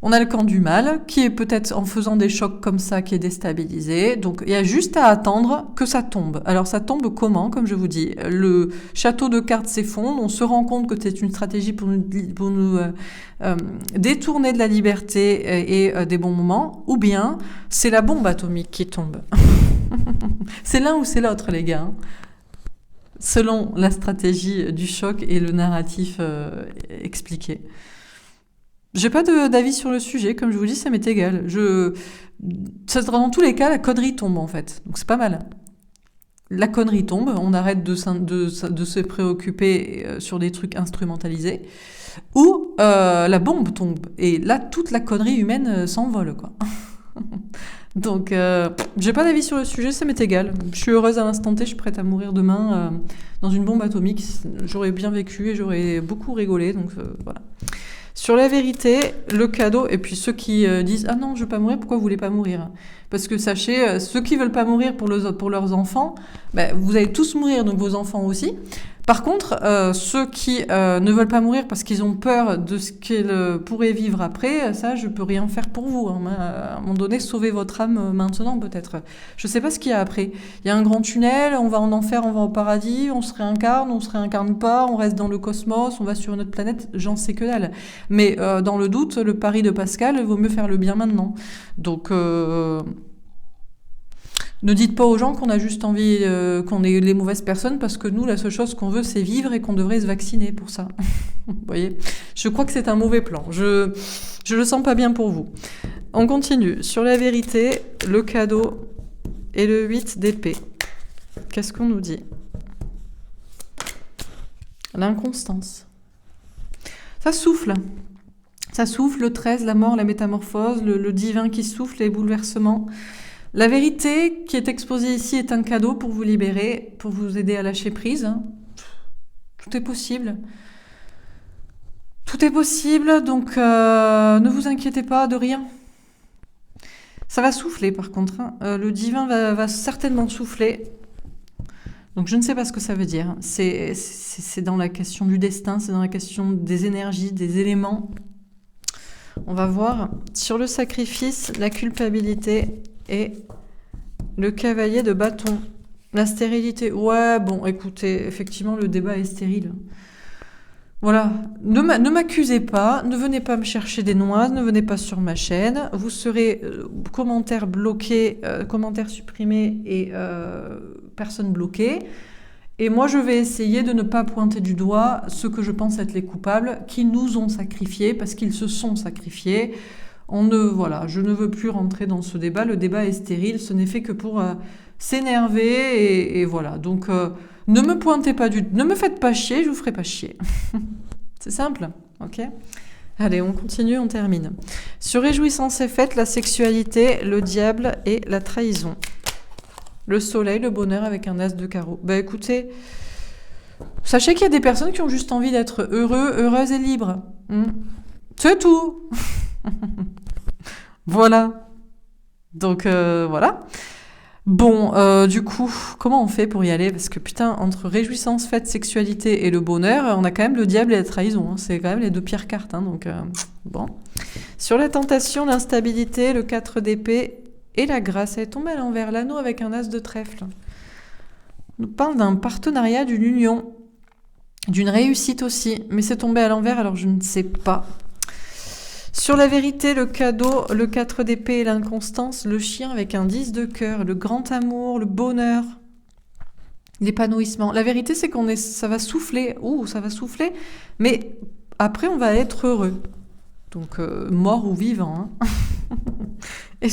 on a le camp du mal, qui est peut-être en faisant des chocs comme ça, qui est déstabilisé. Donc, il y a juste à attendre que ça tombe. Alors, ça tombe comment? Comme je vous dis, le château de cartes s'effondre. On se rend compte que c'est une stratégie pour nous détourner de la liberté et des bons moments. Ou bien, c'est la bombe atomique qui tombe. C'est l'un ou c'est l'autre, les gars. Selon la stratégie du choc et le narratif expliqué. J'ai pas d'avis sur le sujet, comme je vous dis, ça m'est égal. Dans tous les cas, la connerie tombe en fait, donc c'est pas mal. La connerie tombe, on arrête de se préoccuper sur des trucs instrumentalisés, ou la bombe tombe, et là toute la connerie humaine s'envole, quoi. Donc, j'ai pas d'avis sur le sujet, ça m'est égal. Je suis heureuse à l'instant T, je suis prête à mourir demain dans une bombe atomique. J'aurais bien vécu et j'aurais beaucoup rigolé, donc voilà. Sur la vérité, le cadeau, et puis ceux qui disent « Ah non, je veux pas mourir, pourquoi vous voulez pas mourir ?» Parce que sachez, ceux qui veulent pas mourir pour leurs enfants, ben, vous allez tous mourir, donc vos enfants aussi. Par contre, ceux qui ne veulent pas mourir parce qu'ils ont peur de ce qu'ils pourraient vivre après, ça, je peux rien faire pour vous. Hein. À un moment donné, sauvez votre âme maintenant, peut-être. Je sais pas ce qu'il y a après. Il y a un grand tunnel, on va en enfer, on va au paradis, on se réincarne pas, on reste dans le cosmos, on va sur une autre planète, j'en sais que dalle. Mais dans le doute, le pari de Pascal, il vaut mieux faire le bien maintenant. Donc... ne dites pas aux gens qu'on a juste envie qu'on est les mauvaises personnes parce que nous, la seule chose qu'on veut, c'est vivre et qu'on devrait se vacciner pour ça. Vous voyez ? Je crois que c'est un mauvais plan. Je le sens pas bien pour vous. On continue. Sur la vérité, le cadeau et le 8 d'épée. Qu'est-ce qu'on nous dit ? L'inconstance. Ça souffle. Ça souffle, le 13, la mort, la métamorphose, le divin qui souffle, les bouleversements. La vérité qui est exposée ici est un cadeau pour vous libérer, pour vous aider à lâcher prise. Tout est possible. Tout est possible, donc ne vous inquiétez pas de rien. Ça va souffler par contre. Hein. Le divin va certainement souffler. Donc je ne sais pas ce que ça veut dire. C'est dans la question du destin, c'est dans la question des énergies, des éléments. On va voir. Sur le sacrifice, la culpabilité... et le cavalier de bâton. La stérilité. Ouais, bon, écoutez, effectivement, le débat est stérile. Voilà. Ne m'accusez pas, ne venez pas me chercher des noises, ne venez pas sur ma chaîne. Vous serez commentaires bloqués, commentaires supprimés et personnes bloquées. Et moi, je vais essayer de ne pas pointer du doigt ceux que je pense être les coupables, qui nous ont sacrifiés, parce qu'ils se sont sacrifiés. Voilà, je ne veux plus rentrer dans ce débat. Le débat est stérile, ce n'est fait que pour s'énerver et voilà. Donc, ne me pointez pas ne me faites pas chier, je vous ferai pas chier. C'est simple, ok ? Allez, on continue, on termine. Sur réjouissance et fête, la sexualité, le diable et la trahison. Le soleil, le bonheur avec un as de carreau. Bah écoutez, sachez qu'il y a des personnes qui ont juste envie d'être heureux, heureuses et libres. C'est tout. Voilà. Donc voilà. Bon, du coup, comment on fait pour y aller ? Parce que putain, entre réjouissance, fête, sexualité et le bonheur, on a quand même le diable et la trahison. Hein. C'est quand même les deux pires cartes. Hein, donc bon. Sur la tentation, l'instabilité, le 4 d'épée et la grâce. Elle est tombée à l'envers. L'anneau avec un as de trèfle. On nous parle d'un partenariat, d'une union, d'une réussite aussi. Mais c'est tombé à l'envers, alors je ne sais pas. Sur la vérité, le cadeau, le 4 d'épée et l'inconstance, le chien avec un 10 de cœur, le grand amour, le bonheur, l'épanouissement. La vérité, c'est ça va souffler. Ça va souffler. Mais après, on va être heureux. Donc, mort ou vivant. Hein. Et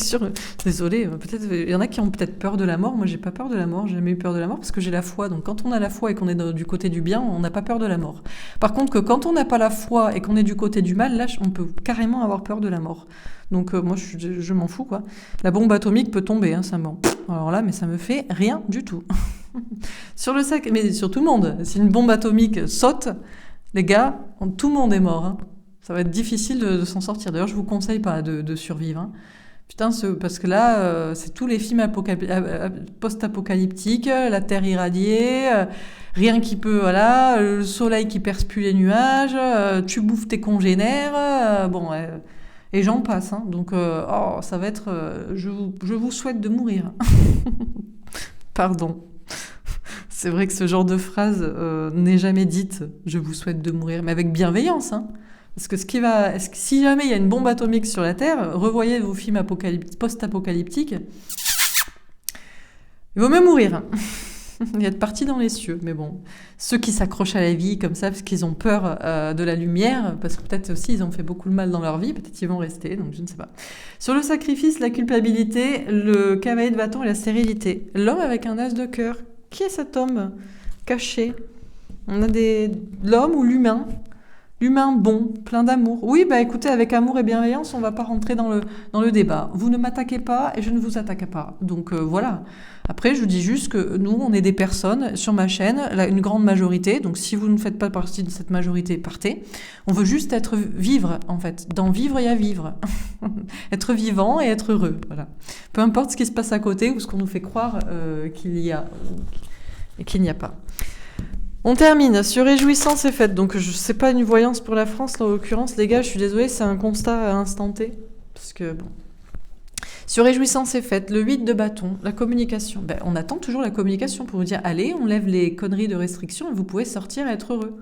désolée, peut-être il y en a qui ont peut-être peur de la mort. Moi, j'ai pas peur de la mort. J'ai jamais eu peur de la mort parce que j'ai la foi. Donc, quand on a la foi et qu'on est du côté du bien, on n'a pas peur de la mort. Par contre, que quand on n'a pas la foi et qu'on est du côté du mal, là, on peut carrément avoir peur de la mort. Donc, moi, je m'en fous, quoi. La bombe atomique peut tomber, hein, ça alors là, mais ça me fait rien du tout. Sur le sac, mais sur tout le monde. Si une bombe atomique saute, les gars, tout le monde est mort. Hein. Ça va être difficile de s'en sortir. D'ailleurs, je vous conseille pas de survivre. Hein. Putain, parce que là, c'est tous les films post-apocalyptiques, la Terre irradiée, rien qui peut, voilà, le soleil qui perce plus les nuages, tu bouffes tes congénères, et j'en passe. Hein. Donc, ça va être, je vous souhaite de mourir. Pardon. C'est vrai que ce genre de phrase n'est jamais dite, je vous souhaite de mourir, mais avec bienveillance, hein. Parce que si jamais il y a une bombe atomique sur la Terre, revoyez vos films post-apocalyptiques, il vaut mieux mourir. Il y a de partis dans les cieux, mais bon. Ceux qui s'accrochent à la vie comme ça parce qu'ils ont peur de la lumière, parce que peut-être aussi ils ont fait beaucoup de mal dans leur vie, peut-être ils vont rester, donc je ne sais pas. Sur le sacrifice, la culpabilité, le cavalier de bâton et la stérilité. L'homme avec un as de cœur. Qui est cet homme caché ? On a l'homme ou l'humain L'humain bon, plein d'amour. Oui, bah écoutez, avec amour et bienveillance, on va pas rentrer dans le débat. Vous ne m'attaquez pas et je ne vous attaque pas. Donc voilà. Après, je vous dis juste que nous, on est des personnes sur ma chaîne, une grande majorité. Donc si vous ne faites pas partie de cette majorité, partez. On veut juste vivre, en fait. Dans vivre, il y a vivre. Être vivant et être heureux. Voilà. Peu importe ce qui se passe à côté ou ce qu'on nous fait croire qu'il y a et qu'il n'y a pas. On termine sur réjouissance et fête. Donc c'est pas une voyance pour la France, là, en l'occurrence, les gars, je suis désolée, c'est un constat à instant T. Parce que bon. Sur réjouissance et fête, le 8 de bâton, la communication. Ben, on attend toujours la communication pour vous dire allez, on lève les conneries de restriction et vous pouvez sortir et être heureux.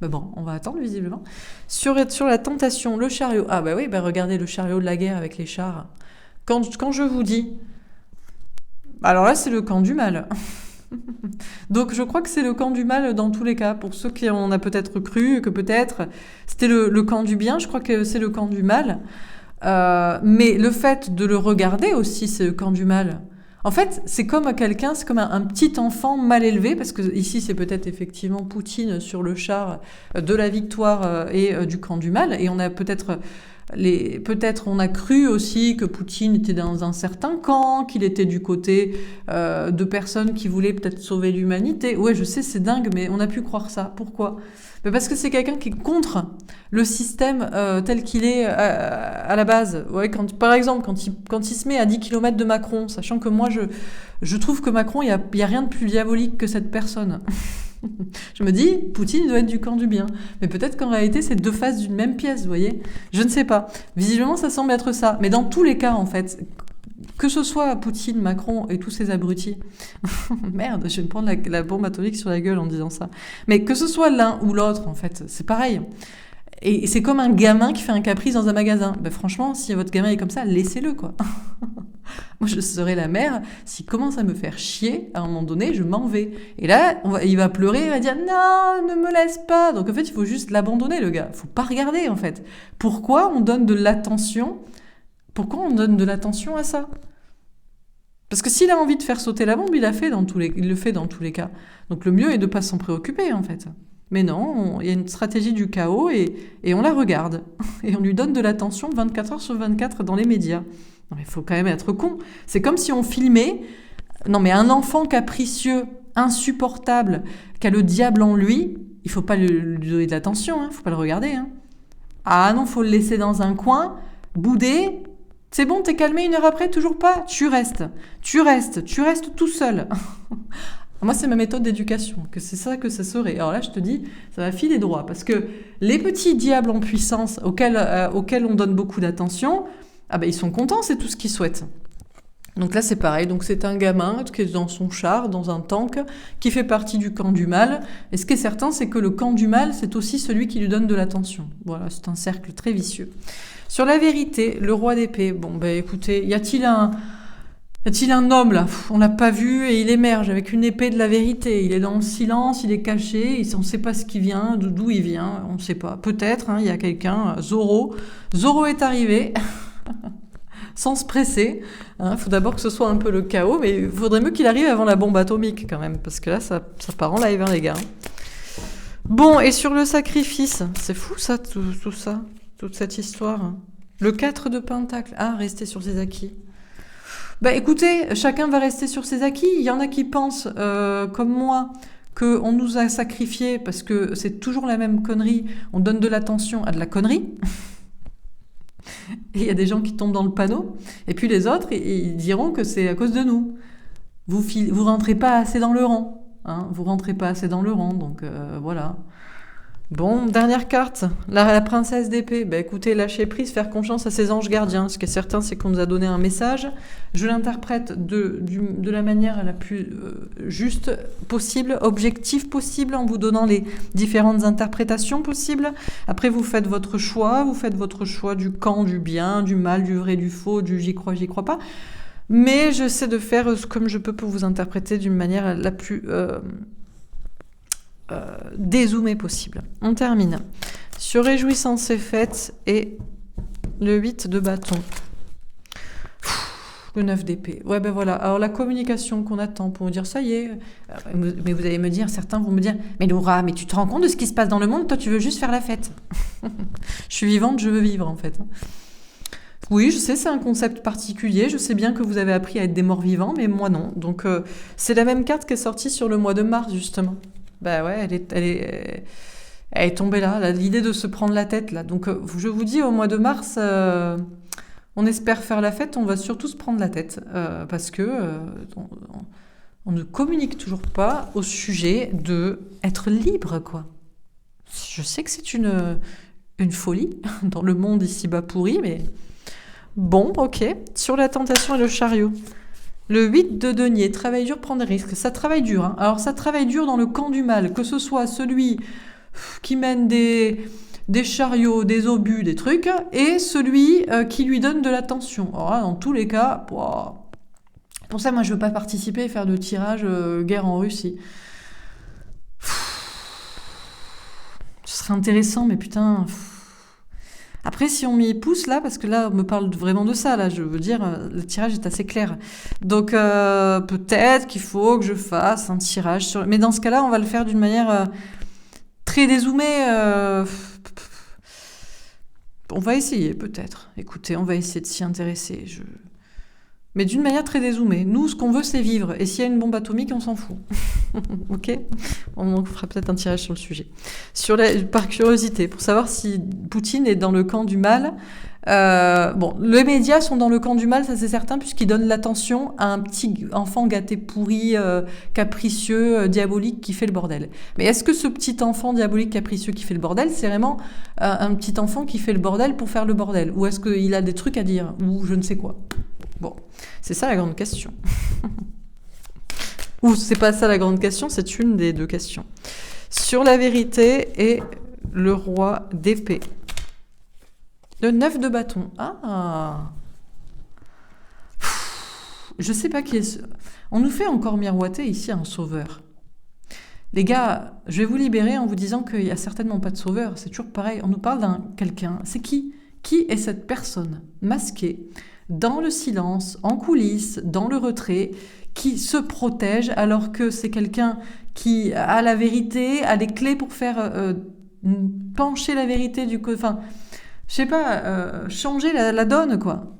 Ben bon, on va attendre visiblement. Sur la tentation, le chariot. Ah bah oui, ben regardez le chariot de la guerre avec les chars. Quand je vous dis, alors là c'est le camp du mal. Donc je crois que c'est le camp du mal dans tous les cas. Pour ceux qui en ont peut-être cru que peut-être c'était le camp du bien, je crois que c'est le camp du mal. Mais le fait de le regarder aussi, c'est le camp du mal. En fait, c'est comme un petit enfant mal élevé, parce que ici c'est peut-être effectivement Poutine sur le char de la victoire et du camp du mal, et on a peut-être on a cru aussi que Poutine était dans un certain camp, qu'il était du côté de personnes qui voulaient peut-être sauver l'humanité. Ouais, je sais, c'est dingue, mais on a pu croire ça. Pourquoi ? Mais parce que c'est quelqu'un qui est contre le système tel qu'il est à la base. Ouais, par exemple, quand il se met à 10 km de Macron, sachant que moi, je trouve que Macron, il y a rien de plus diabolique que cette personne. Je me dis, Poutine doit être du camp du bien. Mais peut-être qu'en réalité, c'est deux faces d'une même pièce, vous voyez ? Je ne sais pas. Visiblement, ça semble être ça. Mais dans tous les cas, en fait, que ce soit Poutine, Macron et tous ces abrutis... Merde, je vais me prendre la bombe atomique sur la gueule en disant ça. Mais que ce soit l'un ou l'autre, en fait, c'est pareil. Et c'est comme un gamin qui fait un caprice dans un magasin. Ben franchement, si votre gamin est comme ça, laissez-le, quoi. Moi, je serais la mère. S'il commence à me faire chier, à un moment donné, je m'en vais. Et là, il va pleurer, il va dire « Non, ne me laisse pas !» Donc, en fait, il faut juste l'abandonner, le gars. Il faut pas regarder, en fait. Pourquoi on donne de l'attention à ça ? Parce que s'il a envie de faire sauter la bombe, il le fait dans tous les cas. Donc, le mieux est de pas s'en préoccuper, en fait. Mais non, il y a une stratégie du chaos et on la regarde. Et on lui donne de l'attention 24 heures sur 24 dans les médias. Non mais il faut quand même être con. C'est comme si on filmait... Non mais un enfant capricieux, insupportable, qui a le diable en lui, il faut pas lui donner de l'attention, hein, faut pas le regarder. Hein. Ah non, faut le laisser dans un coin, bouder... C'est bon, t'es calmé 1 heure après, toujours pas ? Tu restes tout seul. Moi, c'est ma méthode d'éducation, que c'est ça que ça serait. Alors là, je te dis, ça va filer droit, parce que les petits diables en puissance auxquels on donne beaucoup d'attention, ah ben, ils sont contents, c'est tout ce qu'ils souhaitent. Donc là, c'est pareil. Donc c'est un gamin qui est dans son char, dans un tank, qui fait partie du camp du mal. Et ce qui est certain, c'est que le camp du mal, c'est aussi celui qui lui donne de l'attention. Voilà, c'est un cercle très vicieux. Sur la vérité, le roi d'épée. Bon, ben écoutez, y a-t-il un homme là ? On l'a pas vu et il émerge avec une épée de la vérité. Il est dans le silence, il est caché, on ne sait pas ce qui vient, d'où il vient, on ne sait pas. Peut-être, il y a quelqu'un, Zorro. Zorro est arrivé, sans se presser. Faut d'abord que ce soit un peu le chaos, mais il faudrait mieux qu'il arrive avant la bombe atomique quand même, parce que là, ça part en live, les gars. Bon, et sur le sacrifice, c'est fou ça, tout ça, toute cette histoire. Le 4 de Pentacle, rester sur ses acquis. Bah écoutez, chacun va rester sur ses acquis. Il y en a qui pensent, comme moi, qu'on nous a sacrifiés parce que c'est toujours la même connerie. On donne de l'attention à de la connerie. Et il y a des gens qui tombent dans le panneau. Et puis les autres, ils diront que c'est à cause de nous. Vous rentrez pas assez dans le rang. Vous rentrez pas assez dans le rang, donc voilà. Bon, dernière carte, la princesse d'épée. Bah écoutez, lâcher prise, faire confiance à ses anges gardiens. Ce qui est certain, c'est qu'on nous a donné un message. Je l'interprète de la manière la plus juste possible, objective possible, en vous donnant les différentes interprétations possibles. Après, vous faites votre choix du camp, du bien, du mal, du vrai, du faux, du j'y crois pas. Mais j'essaie de faire comme je peux pour vous interpréter d'une manière la plus... dézoomé possible. On termine sur réjouissance et fête et le 8 de bâton. Le 9 d'épée. Ouais, ben voilà. Alors, la communication qu'on attend pour nous dire, ça y est. Mais vous allez me dire, certains vont me dire, mais Laura, mais tu te rends compte de ce qui se passe dans le monde? Toi, tu veux juste faire la fête. Je suis vivante, je veux vivre, en fait. Oui, je sais, c'est un concept particulier. Je sais bien que vous avez appris à être des morts vivants, mais moi non. Donc, c'est la même carte qui est sortie sur le mois de mars, justement. Bah ouais, elle est tombée là, l'idée de se prendre la tête, là. Donc, je vous dis, au mois de mars, on espère faire la fête, on va surtout se prendre la tête. Parce que on ne communique toujours pas au sujet de être libre, quoi. Je sais que c'est une folie dans le monde ici-bas pourri, mais... Bon, ok. Sur la tentation et le chariot. Le 8 de denier, travail dur, prendre des risques. Ça travaille dur. Hein. Alors, ça travaille dur dans le camp du mal, que ce soit celui qui mène des chariots, des obus, des trucs, et celui qui lui donne de l'attention. Alors là, dans tous les cas, pour ça, moi, je veux pas participer et faire de tirage guerre en Russie. Ce serait intéressant, mais putain... Après, si on m'y pousse là, parce que là, on me parle vraiment de ça, là, je veux dire, le tirage est assez clair. Donc, peut-être qu'il faut que je fasse un tirage sur... Mais dans ce cas-là, on va le faire d'une manière très dézoomée. On va essayer, peut-être. Écoutez, on va essayer de s'y intéresser. Mais d'une manière très dézoomée. Nous, ce qu'on veut, c'est vivre. Et s'il y a une bombe atomique, on s'en fout. Ok ? On fera peut-être un tirage sur le sujet. Par curiosité, pour savoir si Poutine est dans le camp du mal. Bon, les médias sont dans le camp du mal, ça c'est certain, puisqu'ils donnent l'attention à un petit enfant gâté pourri, capricieux, diabolique, qui fait le bordel. Mais est-ce que ce petit enfant diabolique, capricieux, qui fait le bordel, c'est vraiment un petit enfant qui fait le bordel pour faire le bordel? Ou est-ce qu'il a des trucs à dire? Ou je ne sais quoi? Bon, c'est ça la grande question. Ou c'est pas ça la grande question, c'est une des deux questions. Sur la vérité et le roi d'épée. Le 9 de bâton. Ah. Je sais pas qui est... On nous fait encore miroiter ici un sauveur. Les gars, je vais vous libérer en vous disant qu'il n'y a certainement pas de sauveur. C'est toujours pareil. On nous parle d'un quelqu'un. C'est qui? Qui est cette personne masquée, dans le silence, en coulisses, dans le retrait, qui se protège alors que c'est quelqu'un qui a la vérité, a les clés pour faire pencher la vérité du côté... Enfin, je sais pas, changer la donne, quoi.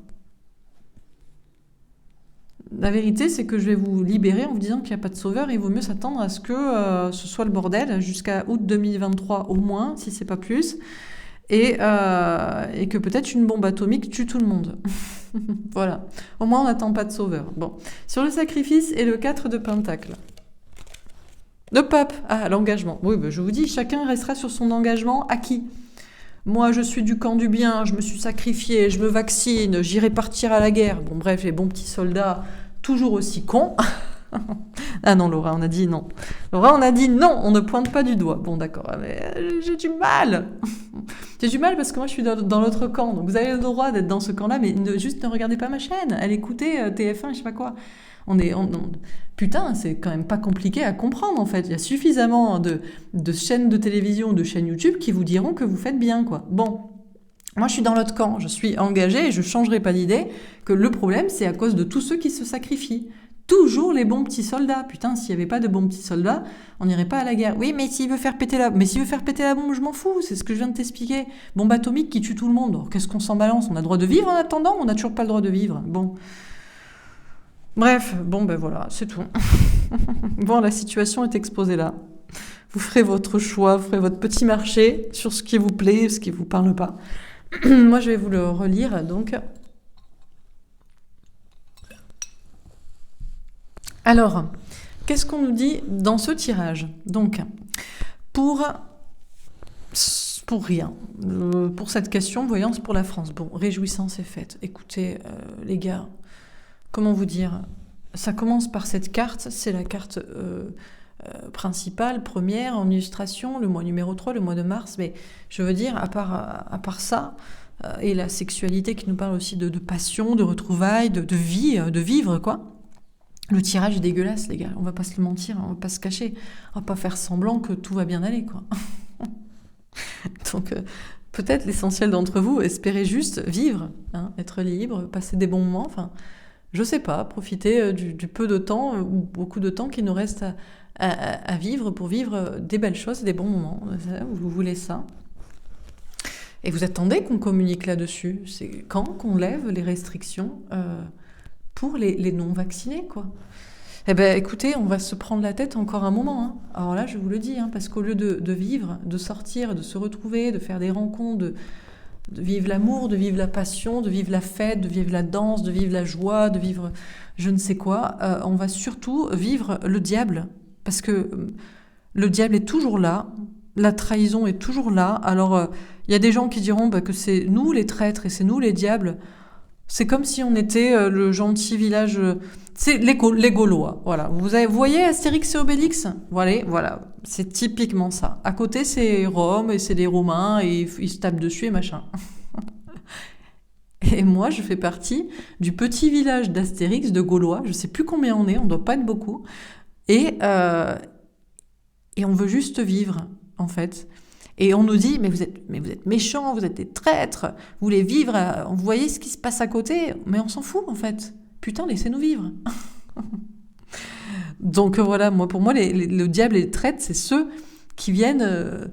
La vérité, c'est que je vais vous libérer en vous disant qu'il n'y a pas de sauveur. Il vaut mieux s'attendre à ce que ce soit le bordel jusqu'à août 2023 au moins, si c'est pas plus. Et que peut-être une bombe atomique tue tout le monde. Voilà. Au moins, on n'attend pas de sauveur. Bon. Sur le sacrifice et le 4 de pentacle. Le pape. Ah, l'engagement. Oui, ben, je vous dis, chacun restera sur son engagement acquis. Moi, je suis du camp du bien, je me suis sacrifié, je me vaccine, j'irai partir à la guerre. Bon, bref, les bons petits soldats, toujours aussi cons. Ah non, Laura, on a dit non. Laura, on a dit non, on ne pointe pas du doigt. Bon, d'accord, mais j'ai du mal. J'ai du mal parce que moi, je suis dans l'autre camp. Donc, vous avez le droit d'être dans ce camp-là, mais juste ne regardez pas ma chaîne. Allez écouter TF1, je sais pas quoi. Putain, c'est quand même pas compliqué à comprendre, en fait. Il y a suffisamment de chaînes de télévision, de chaînes YouTube qui vous diront que vous faites bien, quoi. Bon. Moi, je suis dans l'autre camp. Je suis engagée et je changerai pas d'idée que le problème, c'est à cause de tous ceux qui se sacrifient. Toujours les bons petits soldats. Putain, s'il n'y avait pas de bons petits soldats, on n'irait pas à la guerre. Oui, mais s'il veut faire péter la bombe, je m'en fous. C'est ce que je viens de t'expliquer. Bombe atomique qui tue tout le monde. Alors, qu'est-ce qu'on s'en balance? On a le droit de vivre en attendant? On n'a toujours pas le droit de vivre. Bon. Bref, bon, ben voilà, c'est tout. Bon, la situation est exposée là. Vous ferez votre choix, vous ferez votre petit marché sur ce qui vous plaît, ce qui ne vous parle pas. Moi, je vais vous le relire, donc... Alors, qu'est-ce qu'on nous dit dans ce tirage? Donc, pour rien. Pour cette question, voyance pour la France. Bon, réjouissance est faite. Écoutez, les gars, comment vous dire? Ça commence par cette carte, c'est la carte principale, première, en illustration, le mois numéro 3, le mois de mars. Mais je veux dire, à part ça, et la sexualité qui nous parle aussi de passion, de retrouvailles, de vie, de vivre, quoi. Le tirage est dégueulasse, les gars. On va pas se le mentir, on va pas se cacher. On va pas faire semblant que tout va bien aller, quoi. Donc, peut-être l'essentiel d'entre vous, espérez juste vivre, hein, être libre, passer des bons moments. Enfin, je sais pas, profiter du peu de temps ou beaucoup de temps qui nous reste à vivre pour vivre des belles choses et des bons moments. Vous voulez ça? Et vous attendez qu'on communique là-dessus. C'est quand qu'on lève les restrictions pour les non-vaccinés, quoi. Eh ben, écoutez, on va se prendre la tête encore un moment, hein. Alors là, je vous le dis, hein, parce qu'au lieu de vivre, de sortir, de se retrouver, de faire des rencontres, de vivre l'amour, de vivre la passion, de vivre la fête, de vivre la danse, de vivre la joie, de vivre je ne sais quoi, on va surtout vivre le diable. Parce que le diable est toujours là, la trahison est toujours là. Alors, il y a des gens qui diront que c'est nous les traîtres et c'est nous les diables. C'est comme si on était le gentil village... c'est les Gaulois, voilà. Vous voyez Astérix et Obélix? Voilà, c'est typiquement ça. À côté, c'est Rome et c'est les Romains et ils se tapent dessus et machin. Et moi, je fais partie du petit village d'Astérix, de Gaulois. Je sais plus combien on est, on doit pas être beaucoup. Et on veut juste vivre, en fait. Et on nous dit, mais vous êtes méchants, vous êtes des traîtres, vous voulez vivre, vous voyez ce qui se passe à côté, mais on s'en fout, en fait. Putain, laissez-nous vivre. Donc voilà, pour moi, le diable et les traîtres, c'est ceux qui viennent,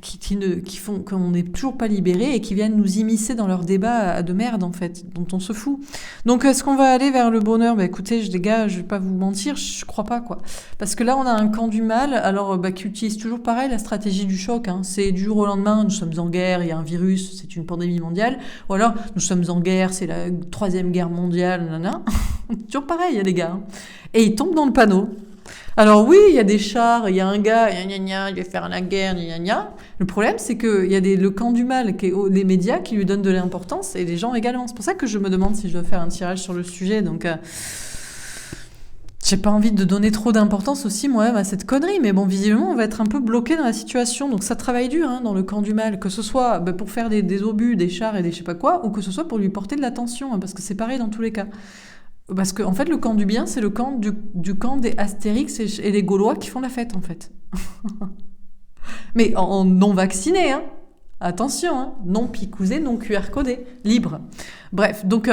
qui font qu'on n'est toujours pas libérés et qui viennent nous immiscer dans leurs débats de merde, en fait, dont on se fout. Donc, est-ce qu'on va aller vers le bonheur? Écoutez, les gars, je vais pas vous mentir, je crois pas, quoi. Parce que là, on a un camp du mal, alors, qui utilise toujours pareil la stratégie du choc, hein. C'est du jour au lendemain, nous sommes en guerre, il y a un virus, c'est une pandémie mondiale. Ou alors, nous sommes en guerre, c'est la 3e guerre mondiale, nanana. Toujours pareil, les gars. Et ils tombent dans le panneau. Alors oui, il y a des chars, il y a un gars, il va faire la guerre, gna gna. Le problème, c'est qu'il y a le camp du mal, les médias qui lui donnent de l'importance, et les gens également. C'est pour ça que je me demande si je dois faire un tirage sur le sujet. Donc, j'ai pas envie de donner trop d'importance aussi, moi-même, à cette connerie. Mais bon, visiblement, on va être un peu bloqué dans la situation. Donc ça travaille dur, hein, dans le camp du mal. Que ce soit pour faire des obus, des chars et des je sais pas quoi, ou que ce soit pour lui porter de l'attention, hein, parce que c'est pareil dans tous les cas. Parce que, en fait, le camp du bien, c'est le camp du camp des Astérix et les Gaulois qui font la fête, en fait. Mais en non vacciné, hein. Attention, hein. Non picousé, non QR codé, libre. Bref, donc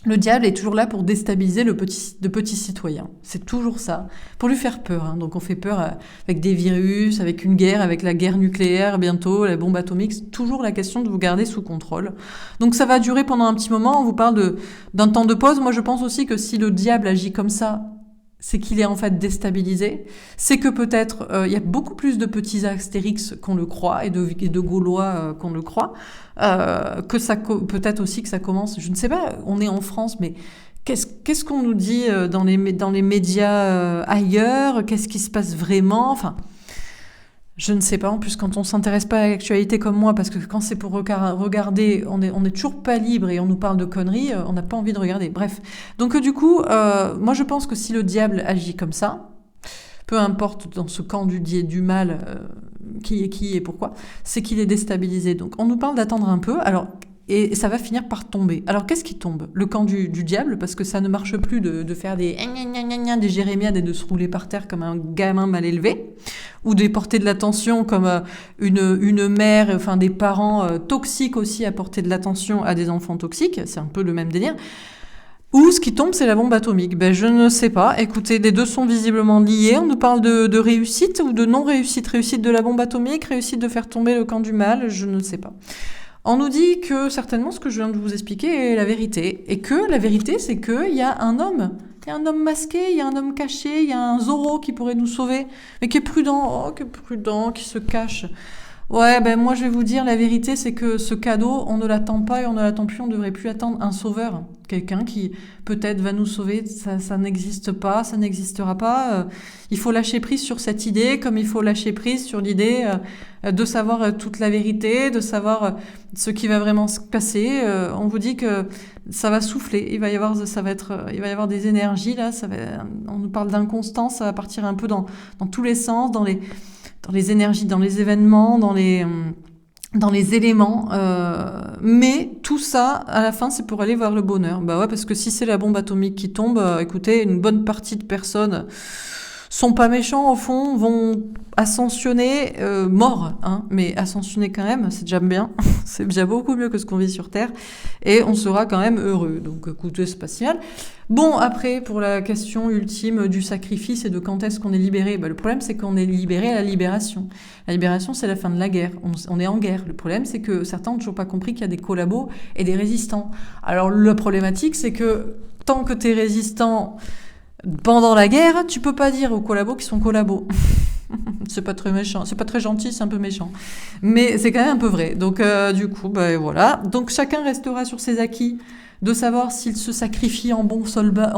le diable est toujours là pour déstabiliser le petit citoyen. C'est toujours ça, pour lui faire peur, hein. Donc on fait peur avec des virus, avec une guerre, avec la guerre nucléaire bientôt, la bombe atomique. C'est toujours la question de vous garder sous contrôle. Donc ça va durer pendant un petit moment. On vous parle d'un temps de pause. Moi, je pense aussi que si le diable agit comme ça, c'est qu'il est en fait déstabilisé. C'est que peut-être il y a beaucoup plus de petits Astérix qu'on le croit et de Gaulois qu'on le croit. Que ça peut-être aussi que ça commence. Je ne sais pas. On est en France, mais qu'est-ce qu'on nous dit dans les médias ailleurs? Qu'est-ce qui se passe vraiment? Enfin, je ne sais pas. En plus, quand on s'intéresse pas à l'actualité comme moi, parce que quand c'est pour regarder, on est toujours pas libre et on nous parle de conneries, on n'a pas envie de regarder. Bref. Donc du coup, moi je pense que si le diable agit comme ça, peu importe dans ce camp du mal, qui est qui et pourquoi, c'est qu'il est déstabilisé. Donc on nous parle d'attendre un peu. Alors, et ça va finir par tomber. Alors qu'est-ce qui tombe? Le camp du diable, parce que ça ne marche plus de faire des jérémiades et de se rouler par terre comme un gamin mal élevé, ou de porter de l'attention comme une mère, enfin des parents toxiques aussi à porter de l'attention à des enfants toxiques. C'est un peu le même délire. Ou ce qui tombe, c'est la bombe atomique. Je ne sais pas. Écoutez, les deux sont visiblement liés. On nous parle de réussite ou de non-réussite. Réussite de la bombe atomique, réussite de faire tomber le camp du mal, je ne sais pas. On nous dit que certainement ce que je viens de vous expliquer est la vérité. Et que la vérité, c'est qu'il y a un homme. Il y a un homme masqué, il y a un homme caché, il y a un Zorro qui pourrait nous sauver. Mais qui est prudent, qui se cache. Ouais, moi je vais vous dire, la vérité c'est que ce cadeau, on ne l'attend pas et on ne l'attend plus, on ne devrait plus attendre un sauveur. Quelqu'un qui peut-être va nous sauver, ça n'existe pas, ça n'existera pas. Il faut lâcher prise sur cette idée, comme il faut lâcher prise sur l'idée de savoir toute la vérité, de savoir ce qui va vraiment se passer. On vous dit que ça va souffler, il va y avoir des énergies là, on nous parle d'inconstance, ça va partir un peu dans tous les sens, dans les énergies, dans les événements, dans les éléments, mais tout ça, à la fin, c'est pour aller vers le bonheur. Ouais, parce que si c'est la bombe atomique qui tombe, écoutez, une bonne partie de personnes sont pas méchants, au fond, vont ascensionner, morts, hein, mais ascensionner quand même, c'est déjà bien, c'est déjà beaucoup mieux que ce qu'on vit sur Terre, et on sera quand même heureux. Donc, écoutez, c'est pas si mal. Bon, après, pour la question ultime du sacrifice et de quand est-ce qu'on est libéré, le problème c'est qu'on est libéré à la libération. La libération, c'est la fin de la guerre. On est en guerre. Le problème, c'est que certains n'ont toujours pas compris qu'il y a des collabos et des résistants. Alors, la problématique, c'est que tant que tu es résistant pendant la guerre, tu peux pas dire aux collabos qu'ils sont collabos. C'est pas très méchant, c'est pas très gentil, c'est un peu méchant. Mais c'est quand même un peu vrai. Donc, du coup, voilà. Donc, chacun restera sur ses acquis de savoir s'il se sacrifie en bon soldat.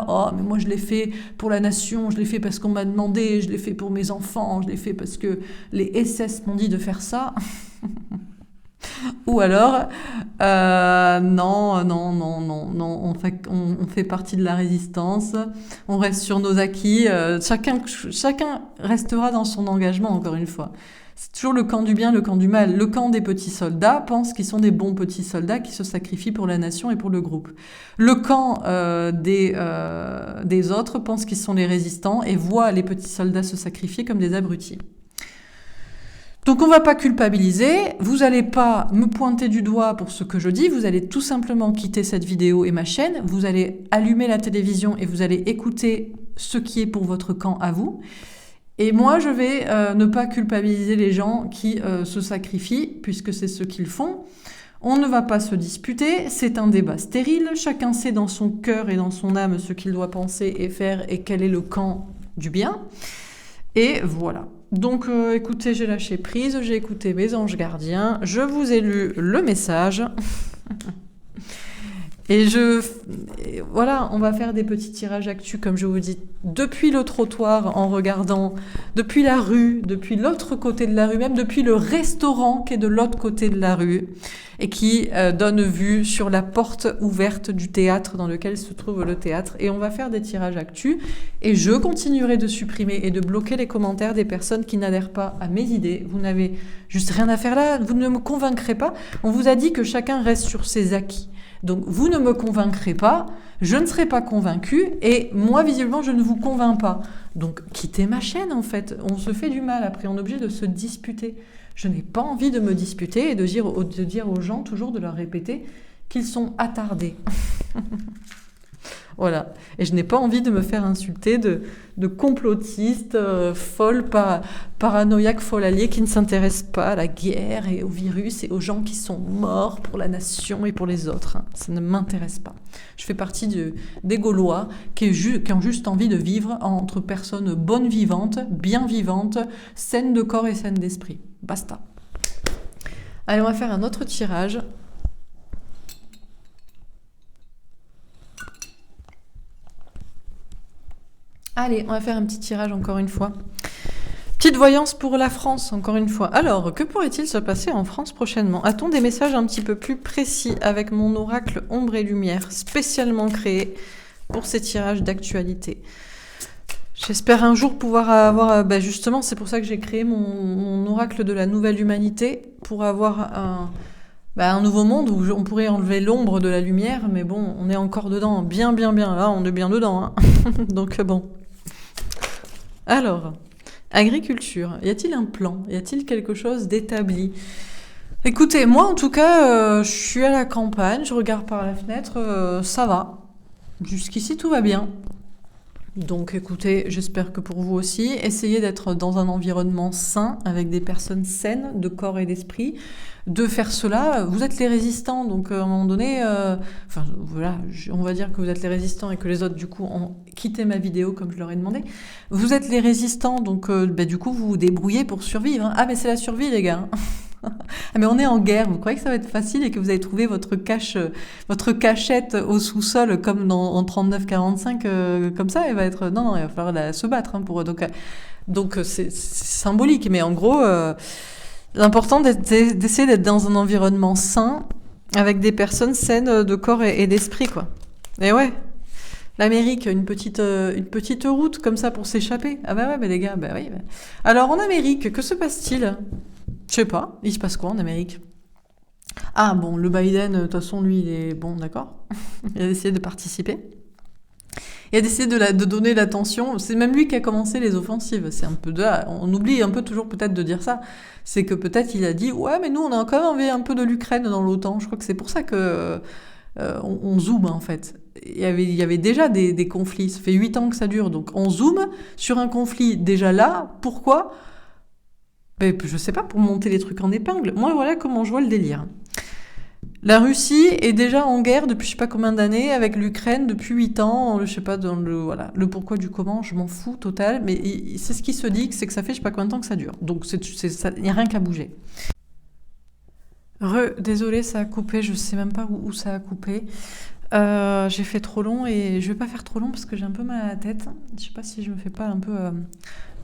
Oh, mais moi je l'ai fait pour la nation, je l'ai fait parce qu'on m'a demandé, je l'ai fait pour mes enfants, je l'ai fait parce que les SS m'ont dit de faire ça. Ou alors, non, on fait partie de la résistance, on reste sur nos acquis, chacun restera dans son engagement, encore une fois. C'est toujours le camp du bien, le camp du mal. Le camp des petits soldats pense qu'ils sont des bons petits soldats qui se sacrifient pour la nation et pour le groupe. Le camp des autres pense qu'ils sont les résistants et voit les petits soldats se sacrifier comme des abrutis. Donc on va pas culpabiliser, vous allez pas me pointer du doigt pour ce que je dis, vous allez tout simplement quitter cette vidéo et ma chaîne, vous allez allumer la télévision et vous allez écouter ce qui est pour votre camp à vous. Et moi, je vais ne pas culpabiliser les gens qui se sacrifient, puisque c'est ce qu'ils font. On ne va pas se disputer, c'est un débat stérile, chacun sait dans son cœur et dans son âme ce qu'il doit penser et faire et quel est le camp du bien. Et voilà. Donc écoutez, j'ai lâché prise, j'ai écouté mes anges gardiens, je vous ai lu le message. Et voilà, on va faire des petits tirages actus, comme je vous dis, depuis le trottoir, en regardant, depuis la rue, depuis l'autre côté de la rue, même depuis le restaurant qui est de l'autre côté de la rue, et qui donne vue sur la porte ouverte du théâtre dans lequel se trouve le théâtre. Et on va faire des tirages actus, et je continuerai de supprimer et de bloquer les commentaires des personnes qui n'adhèrent pas à mes idées. Vous n'avez juste rien à faire là, vous ne me convaincrez pas. On vous a dit que chacun reste sur ses acquis. Donc, vous ne me convaincrez pas, je ne serai pas convaincue, et moi, visiblement, je ne vous convainc pas. Donc, quittez ma chaîne, en fait. On se fait du mal, après, on est obligé de se disputer. Je n'ai pas envie de me disputer et de dire aux gens, toujours de leur répéter qu'ils sont attardés. Voilà. Et je n'ai pas envie de me faire insulter de complotiste, folle, paranoïaque, folle alliée qui ne s'intéresse pas à la guerre et au virus et aux gens qui sont morts pour la nation et pour les autres. Ça ne m'intéresse pas. Je fais partie des Gaulois qui ont juste envie de vivre entre personnes bonnes vivantes, bien vivantes, saines de corps et saines d'esprit. Basta. Allez, on va faire un autre tirage. Allez, on va faire un petit tirage encore une fois. Petite voyance pour la France, encore une fois. Alors, que pourrait-il se passer en France prochainement? A-t-on des messages un petit peu plus précis avec mon oracle ombre et lumière, spécialement créé pour ces tirages d'actualité? J'espère un jour pouvoir avoir... justement, c'est pour ça que j'ai créé mon oracle de la nouvelle humanité, pour avoir un nouveau monde où on pourrait enlever l'ombre de la lumière, mais bon, on est encore dedans, bien. Là, on est bien dedans. Hein. Donc bon... Alors, agriculture, y a-t-il un plan? Y a-t-il quelque chose d'établi? Écoutez, moi en tout cas, je suis à la campagne, je regarde par la fenêtre, ça va. Jusqu'ici tout va bien. Donc écoutez, j'espère que pour vous aussi, essayez d'être dans un environnement sain, avec des personnes saines de corps et d'esprit. De faire cela, vous êtes les résistants, donc à un moment donné, voilà, on va dire que vous êtes les résistants et que les autres du coup ont quitté ma vidéo comme je leur ai demandé. Vous êtes les résistants, donc du coup vous vous débrouillez pour survivre. Hein. Ah mais c'est la survie les gars. Ah, mais on est en guerre, vous croyez que ça va être facile et que vous allez trouver votre cachette au sous-sol comme en 39-45 comme ça, elle va être... Non, il va falloir se battre hein, pour... Donc c'est symbolique, mais en gros... L'important, d'essayer d'être dans un environnement sain, avec des personnes saines de corps et d'esprit, quoi. Et ouais, l'Amérique, une petite route comme ça pour s'échapper. Ah bah ouais, mais les gars, bah oui. Bah. Alors, en Amérique, que se passe-t-il? Je sais pas, il se passe quoi en Amérique? Ah bon, le Biden, de toute façon, lui, il est... Bon, d'accord. Il a essayé de participer. Il a décidé de donner l'attention. C'est même lui qui a commencé les offensives. C'est un peu on oublie un peu toujours peut-être de dire ça. C'est que peut-être il a dit ouais mais nous on a quand même envoyé un peu de l'Ukraine dans l'OTAN. Je crois que c'est pour ça que on zoome en fait. Il y avait déjà des conflits, ça fait 8 ans que ça dure, donc on zoome sur un conflit déjà là, pourquoi? Ben, je sais pas, pour monter les trucs en épingle. Moi, voilà comment je vois le délire. La Russie est déjà en guerre depuis je sais pas combien d'années avec l'Ukraine depuis 8 ans. Je sais pas dans voilà, le pourquoi du comment, je m'en fous total. Mais c'est ce qui se dit, c'est que ça fait je sais pas combien de temps que ça dure. Donc il n'y a rien qu'à bouger. Désolée, ça a coupé. Je sais même pas où ça a coupé. J'ai fait trop long et je vais pas faire trop long parce que j'ai un peu mal à la tête. Je sais pas si je me fais pas un peu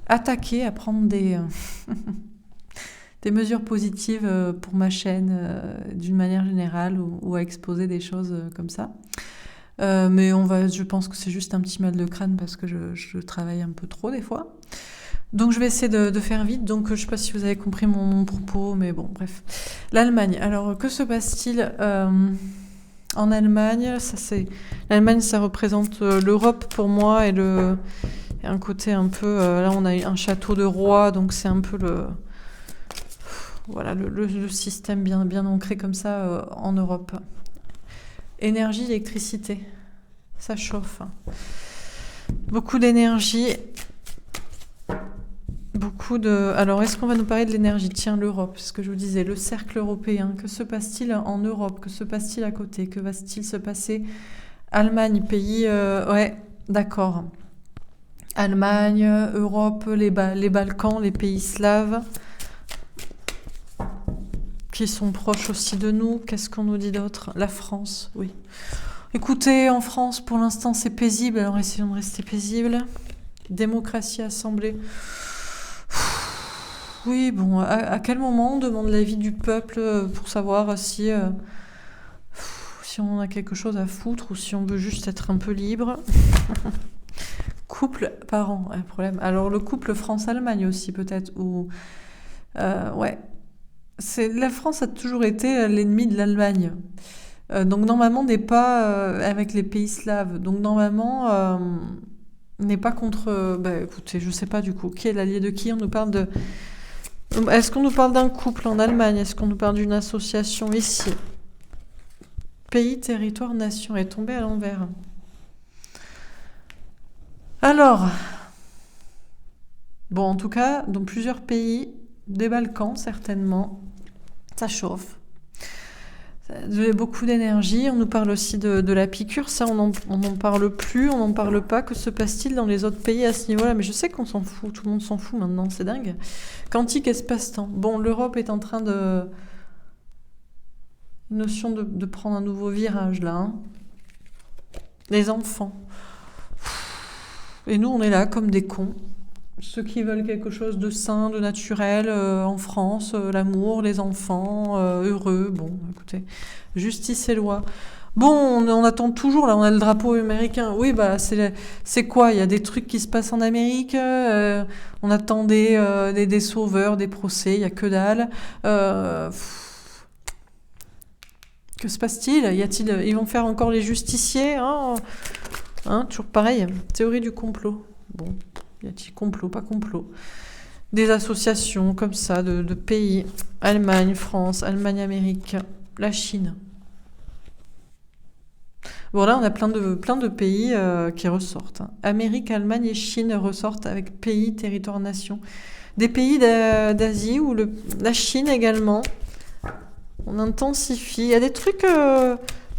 attaquer à prendre des mesures positives pour ma chaîne d'une manière générale ou à exposer des choses comme ça. Mais je pense que c'est juste un petit mal de crâne parce que je travaille un peu trop des fois. Donc je vais essayer de faire vite. Donc je sais pas si vous avez compris mon propos, mais bon, bref. L'Allemagne. Alors que se passe-t-il en Allemagne? L'Allemagne, ça représente l'Europe pour moi et un côté un peu. Là, on a un château de roi, donc c'est un peu voilà, le système bien ancré comme ça en Europe. Énergie, électricité, ça chauffe. Beaucoup d'énergie, Alors, est-ce qu'on va nous parler de l'énergie? Tiens, l'Europe, ce que je vous disais, le cercle européen. Que se passe-t-il en Europe? Que se passe-t-il à côté? Que va-t-il se passer? Allemagne, pays... ouais, d'accord. Allemagne, Europe, les Balkans, les pays slaves... qui sont proches aussi de nous. Qu'est-ce qu'on nous dit d'autre? La France, oui. Écoutez, en France, pour l'instant, c'est paisible, alors essayons de rester paisible. Démocratie, assemblée. Oui, bon, à quel moment on demande l'avis du peuple pour savoir si on a quelque chose à foutre ou si on veut juste être un peu libre? Couple, parents, problème. Alors, le couple France-Allemagne aussi, peut-être, ou... ouais. La France a toujours été l'ennemi de l'Allemagne. Donc normalement, n'est pas avec les pays slaves. Donc normalement, n'est pas contre... écoutez, je sais pas du coup. Qui est l'allié de qui? On nous parle de... Est-ce qu'on nous parle d'un couple en Allemagne? Est-ce qu'on nous parle d'une association ici? Pays, territoire, nation est tombé à l'envers. Alors... Bon, en tout cas, dans plusieurs pays, des Balkans certainement... Ça chauffe. Beaucoup d'énergie. On nous parle aussi de la piqûre. Ça, on n'en parle plus. On n'en parle pas. Que se passe-t-il dans les autres pays à ce niveau-là? Mais je sais qu'on s'en fout. Tout le monde s'en fout maintenant. C'est dingue. Quantique espace-temps. Bon, l'Europe est en train de... Notion de prendre un nouveau virage, là. Hein. Les enfants. Et nous, on est là comme des cons. Ceux qui veulent quelque chose de sain, de naturel en France, l'amour, les enfants, heureux, bon, écoutez, justice et loi. Bon, on attend toujours, là, on a le drapeau américain. Oui, c'est quoi? Il y a des trucs qui se passent en Amérique, on attend des sauveurs, des procès, il n'y a que dalle. Que se passe-t-il? Ils vont faire encore les justiciers, hein, toujours pareil, théorie du complot. Bon... Y a-t-il complot, pas complot? Des associations comme ça, de pays. Allemagne, France, Allemagne, Amérique, la Chine. Bon, là, on a plein de pays qui ressortent. Hein. Amérique, Allemagne et Chine ressortent avec pays, territoire, nation. Des pays d'Asie ou la Chine également. On intensifie. Il y a des trucs...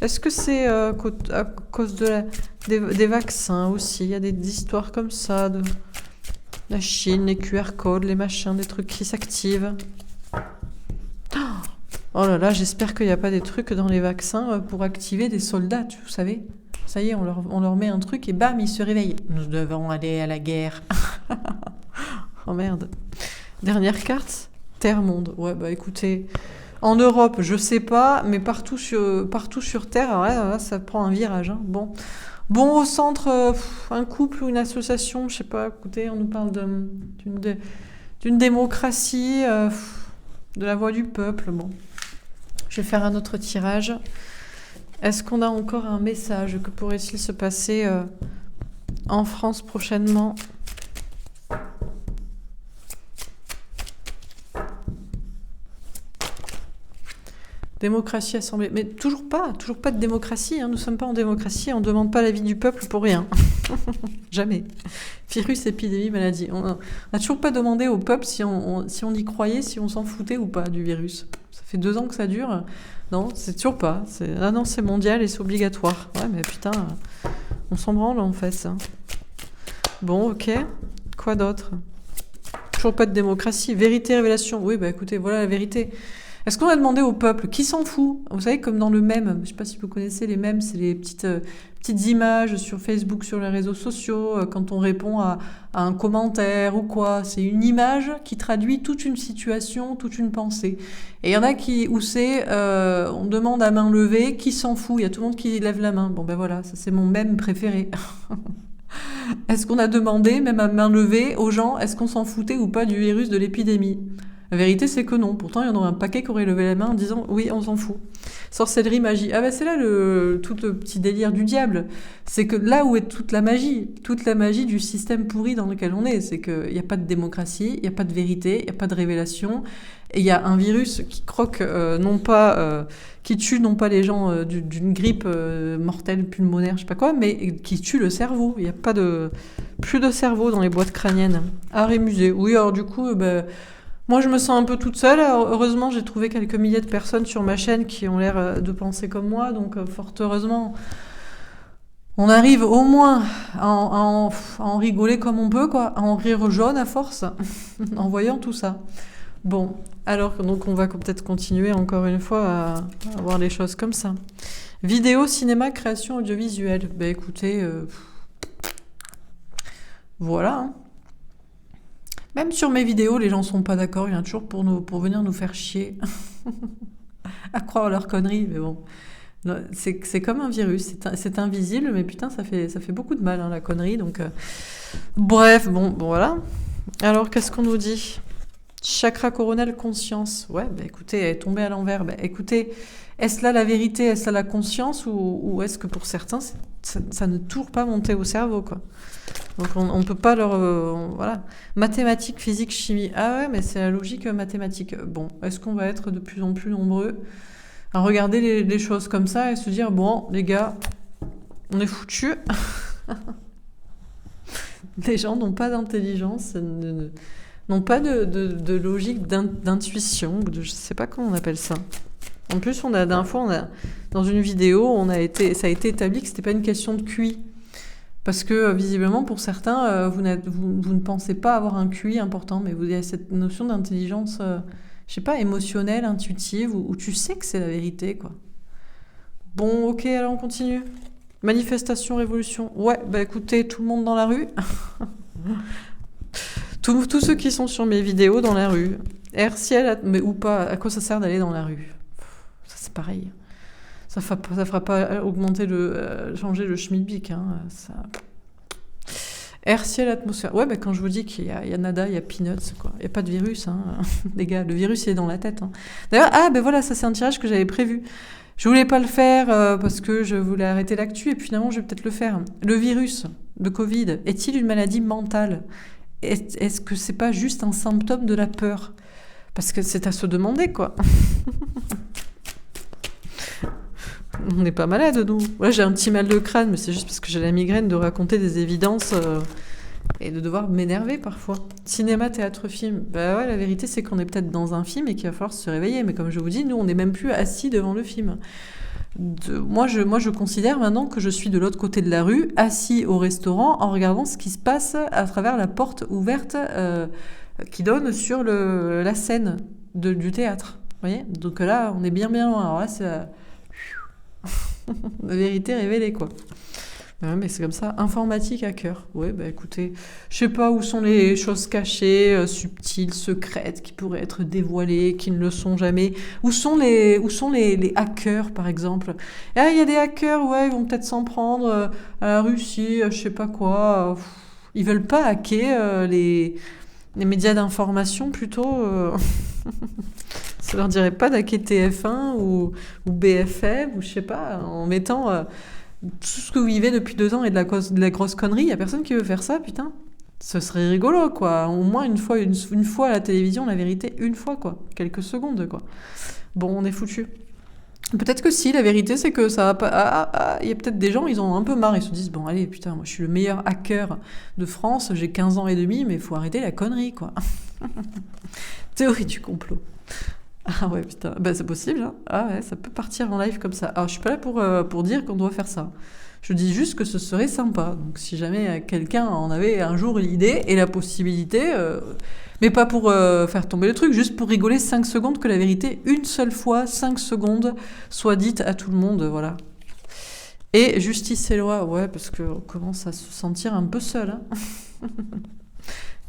Est-ce que c'est à cause des vaccins aussi? Il y a des histoires comme ça de la Chine, les QR codes, les machins, des trucs qui s'activent. Oh là là, j'espère qu'il n'y a pas des trucs dans les vaccins pour activer des soldats, vous savez. Ça y est, on leur met un truc et bam, ils se réveillent. Nous devons aller à la guerre. Oh merde. Dernière carte, Terre-Monde. Ouais, écoutez... En Europe, je sais pas, mais partout sur Terre, alors là, ça prend un virage. Hein. Bon, au centre, un couple ou une association, je sais pas, écoutez, on nous parle d'une démocratie, de la voix du peuple. Bon, je vais faire un autre tirage. Est-ce qu'on a encore un message? Que pourrait-il se passer en France prochainement? Démocratie, assemblée. Mais toujours pas de démocratie. Hein. Nous ne sommes pas en démocratie, on ne demande pas l'avis du peuple pour rien. Jamais. Virus, épidémie, maladie. On n'a toujours pas demandé au peuple si on y croyait, si on s'en foutait ou pas du virus. Ça fait 2 ans que ça dure. Non, c'est toujours pas. Ah non, c'est mondial et c'est obligatoire. Ouais, mais putain, on s'en branle en fait. Ça. Bon, ok. Quoi d'autre? Toujours pas de démocratie. Vérité, révélation. Oui, bah écoutez, voilà la vérité. Est-ce qu'on a demandé au peuple qui s'en fout? Vous savez, comme dans le mème, je ne sais pas si vous connaissez les mèmes, c'est les petites images sur Facebook, sur les réseaux sociaux, quand on répond à un commentaire ou quoi. C'est une image qui traduit toute une situation, toute une pensée. Et il y en a où on demande à main levée, qui s'en fout? Il y a tout le monde qui lève la main. Bon ben voilà, ça c'est mon mème préféré. Est-ce qu'on a demandé, même à main levée, aux gens, est-ce qu'on s'en foutait ou pas du virus, de l'épidémie? La vérité, c'est que non. Pourtant, il y en aurait un paquet qui aurait levé la main en disant « Oui, on s'en fout ». Sorcellerie, magie. Ah bah c'est là tout le petit délire du diable. C'est que là où est toute la magie du système pourri dans lequel on est, c'est qu'il n'y a pas de démocratie, il n'y a pas de vérité, il n'y a pas de révélation, et il y a un virus qui croque, qui tue non pas les gens d'une grippe mortelle pulmonaire, je sais pas quoi, mais qui tue le cerveau. Il n'y a plus de cerveau dans les boîtes crâniennes. Art et musée. Oui, alors du coup, moi, je me sens un peu toute seule. Heureusement, j'ai trouvé quelques milliers de personnes sur ma chaîne qui ont l'air de penser comme moi. Donc, fort heureusement, on arrive au moins à en rigoler comme on peut, quoi. À en rire jaune à force, en voyant tout ça. Bon, alors, donc on va peut-être continuer encore une fois à voir les choses comme ça. Vidéo, cinéma, création audiovisuelle. Ben écoutez, voilà, hein. Même sur mes vidéos, les gens sont pas d'accord. Il y en a toujours pour venir nous faire chier. À croire leurs conneries, mais bon. C'est comme un virus. C'est invisible, mais putain, ça fait beaucoup de mal, hein, la connerie. Donc, bref, bon, voilà. Alors, qu'est-ce qu'on nous dit? Chakra coronal, conscience. Ouais, bah écoutez, elle est tombée à l'envers. Bah écoutez, est-ce là la vérité? Est-ce là la conscience? Ou est-ce que pour certains, ça ne tourne pas monter au cerveau, quoi? Donc on ne peut pas voilà. Mathématiques, physique, chimie. Ah ouais, mais c'est la logique mathématique. Bon, est-ce qu'on va être de plus en plus nombreux à regarder les choses comme ça et se dire, bon, les gars, on est foutus. Les gens n'ont pas d'intelligence, n'ont pas de logique, d'intuition, je sais pas comment on appelle ça. En plus, la dernière fois, dans une vidéo, ça a été établi que c'était pas une question de QI. Parce que visiblement, pour certains, vous ne pensez pas avoir un QI important, mais vous avez cette notion d'intelligence, je sais pas, émotionnelle, intuitive, où tu sais que c'est la vérité, quoi. Bon, ok, alors on continue. Manifestation, révolution. Ouais, bah écoutez, tout le monde dans la rue. Tous ceux qui sont sur mes vidéos dans la rue. Air, ciel, mais ou pas, à quoi ça sert d'aller dans la rue? Ça, c'est pareil. Ça fera pas changer le schmilblick, hein, ça. Air, ciel, atmosphère. Ouais, quand je vous dis qu'il y a nada, il y a peanuts, quoi. Il n'y a pas de virus, hein. Les gars, le virus, il est dans la tête, hein. D'ailleurs, voilà, ça c'est un tirage que j'avais prévu. Je voulais pas le faire parce que je voulais arrêter l'actu, et puis finalement, je vais peut-être le faire. Le virus, le Covid, est-il une maladie mentale? Est-ce que c'est pas juste un symptôme de la peur? Parce que c'est à se demander, quoi. On n'est pas malade, nous. Ouais, j'ai un petit mal de crâne, mais c'est juste parce que j'ai la migraine de raconter des évidences et de devoir m'énerver parfois. Cinéma, théâtre, film. Bah ouais, la vérité, c'est qu'on est peut-être dans un film et qu'il va falloir se réveiller. Mais comme je vous dis, nous, on n'est même plus assis devant le film. Moi, je considère maintenant que je suis de l'autre côté de la rue, assis au restaurant, en regardant ce qui se passe à travers la porte ouverte qui donne sur la scène du théâtre. Vous voyez? Donc là, on est bien loin. Alors là, c'est la vérité révélée, quoi. Ouais, mais c'est comme ça. Informatique à cœur. Ouais, bah écoutez, je sais pas où sont les choses cachées, subtiles, secrètes, qui pourraient être dévoilées, qui ne le sont jamais. Où sont les hackers, par exemple? Ah, il y a des hackers, ouais, ils vont peut-être s'en prendre à la Russie, je sais pas quoi. Ils veulent pas hacker les médias d'information, plutôt. Ça leur dirait pas d'hacker TF1 ou BFM, ou je sais pas, en mettant tout ce que vous vivez depuis 2 ans et de la grosse connerie. Il y a personne qui veut faire ça, putain. Ce serait rigolo, quoi. Au moins une fois à la télévision, la vérité, une fois, quoi. Quelques secondes, quoi. Bon, on est foutus. Peut-être que si, la vérité, c'est que ça va pas. Il y a peut-être des gens, ils ont un peu marre, ils se disent, bon, allez, putain, moi, je suis le meilleur hacker de France, j'ai 15 ans et demi, mais il faut arrêter la connerie, quoi. Théorie du complot. Ah ouais, putain, bah c'est possible, hein. Ah ouais, ça peut partir en live comme ça. Alors, je suis pas là pour dire qu'on doit faire ça. Je dis juste que ce serait sympa. Donc, si jamais quelqu'un en avait un jour l'idée et la possibilité, mais pas pour faire tomber le truc, juste pour rigoler 5 secondes, que la vérité, une seule fois, 5 secondes, soit dite à tout le monde, voilà. Et justice et loi, ouais, parce qu'on commence à se sentir un peu seul, hein.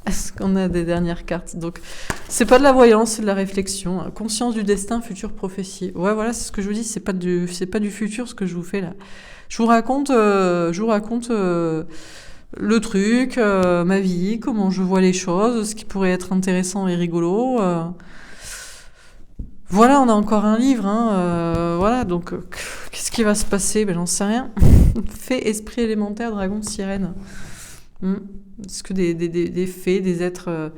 Est-ce qu'on a des dernières cartes? Donc, c'est pas de la voyance, c'est de la réflexion. Conscience du destin, future prophétie. Ouais, voilà, c'est ce que je vous dis, c'est pas du futur ce que je vous fais là. Je vous raconte le truc, ma vie, comment je vois les choses, ce qui pourrait être intéressant et rigolo. Voilà, on a encore un livre, hein, voilà, donc qu'est-ce qui va se passer? Ben, j'en sais rien. Fée, esprit élémentaire, dragon, sirène. Est-ce que des fées, des êtres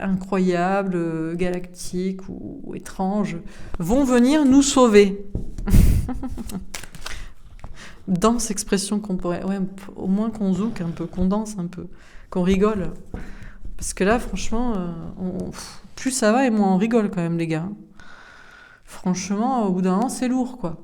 incroyables, galactiques ou étranges vont venir nous sauver? Danse, expression corporelle. Ouais, au moins qu'on zouk un peu, qu'on danse un peu, qu'on rigole. Parce que là, franchement, plus ça va et moins on rigole quand même, les gars. Franchement, au bout d'un an, c'est lourd, quoi.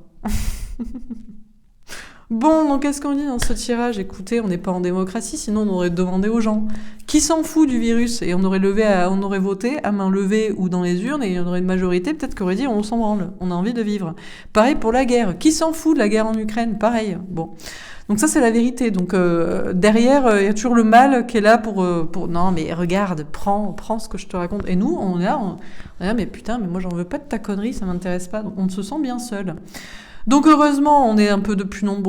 Bon, donc qu'est-ce qu'on dit dans ce tirage? Écoutez, on n'est pas en démocratie, sinon on aurait demandé aux gens qui s'en fout du virus et on aurait voté à main levée ou dans les urnes et il y en aurait une majorité peut-être qui aurait dit on s'en branle, on a envie de vivre. Pareil pour la guerre, qui s'en fout de la guerre en Ukraine? Pareil. Bon, donc ça c'est la vérité. Donc derrière il y a toujours le mal qui est là pour non mais regarde, prends ce que je te raconte. Et nous on est là mais putain mais moi j'en veux pas de ta connerie, ça m'intéresse pas. Donc on se sent bien seul. Donc heureusement, on est un peu de plus en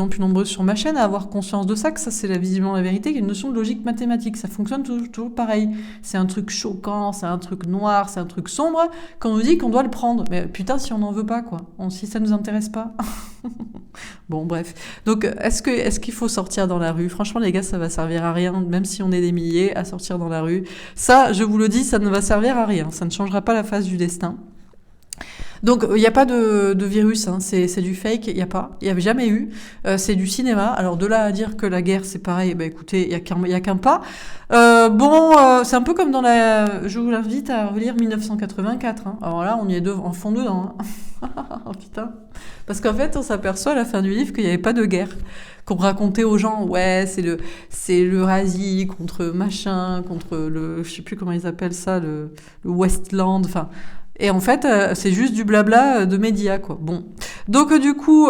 plus nombreux sur ma chaîne à avoir conscience de ça, que ça c'est visiblement la vérité, qu'il y a une notion de logique mathématique. Ça fonctionne toujours pareil. C'est un truc choquant, c'est un truc noir, c'est un truc sombre, qu'on nous dit qu'on doit le prendre. Mais putain, si on n'en veut pas, quoi. Si ça nous intéresse pas. Bon, bref. Donc, est-ce qu'il faut sortir dans la rue? Franchement, les gars, ça va servir à rien, même si on est des milliers à sortir dans la rue. Ça, je vous le dis, ça ne va servir à rien. Ça ne changera pas la face du destin. Donc il n'y a pas de virus, hein. C'est du fake, il n'y a pas, il n'y avait jamais eu, c'est du cinéma. Alors de là à dire que la guerre c'est pareil, bah écoutez, il y a qu'un pas. C'est un peu comme je vous invite à relire 1984, hein. Alors là on y est en fond dedans, hein. Oh putain, parce qu'en fait on s'aperçoit à la fin du livre qu'il n'y avait pas de guerre, qu'on racontait aux gens, ouais c'est le Razi contre machin, contre je sais plus comment ils appellent ça, le Westland, enfin. Et en fait, c'est juste du blabla de médias, quoi. Bon. Donc, du coup,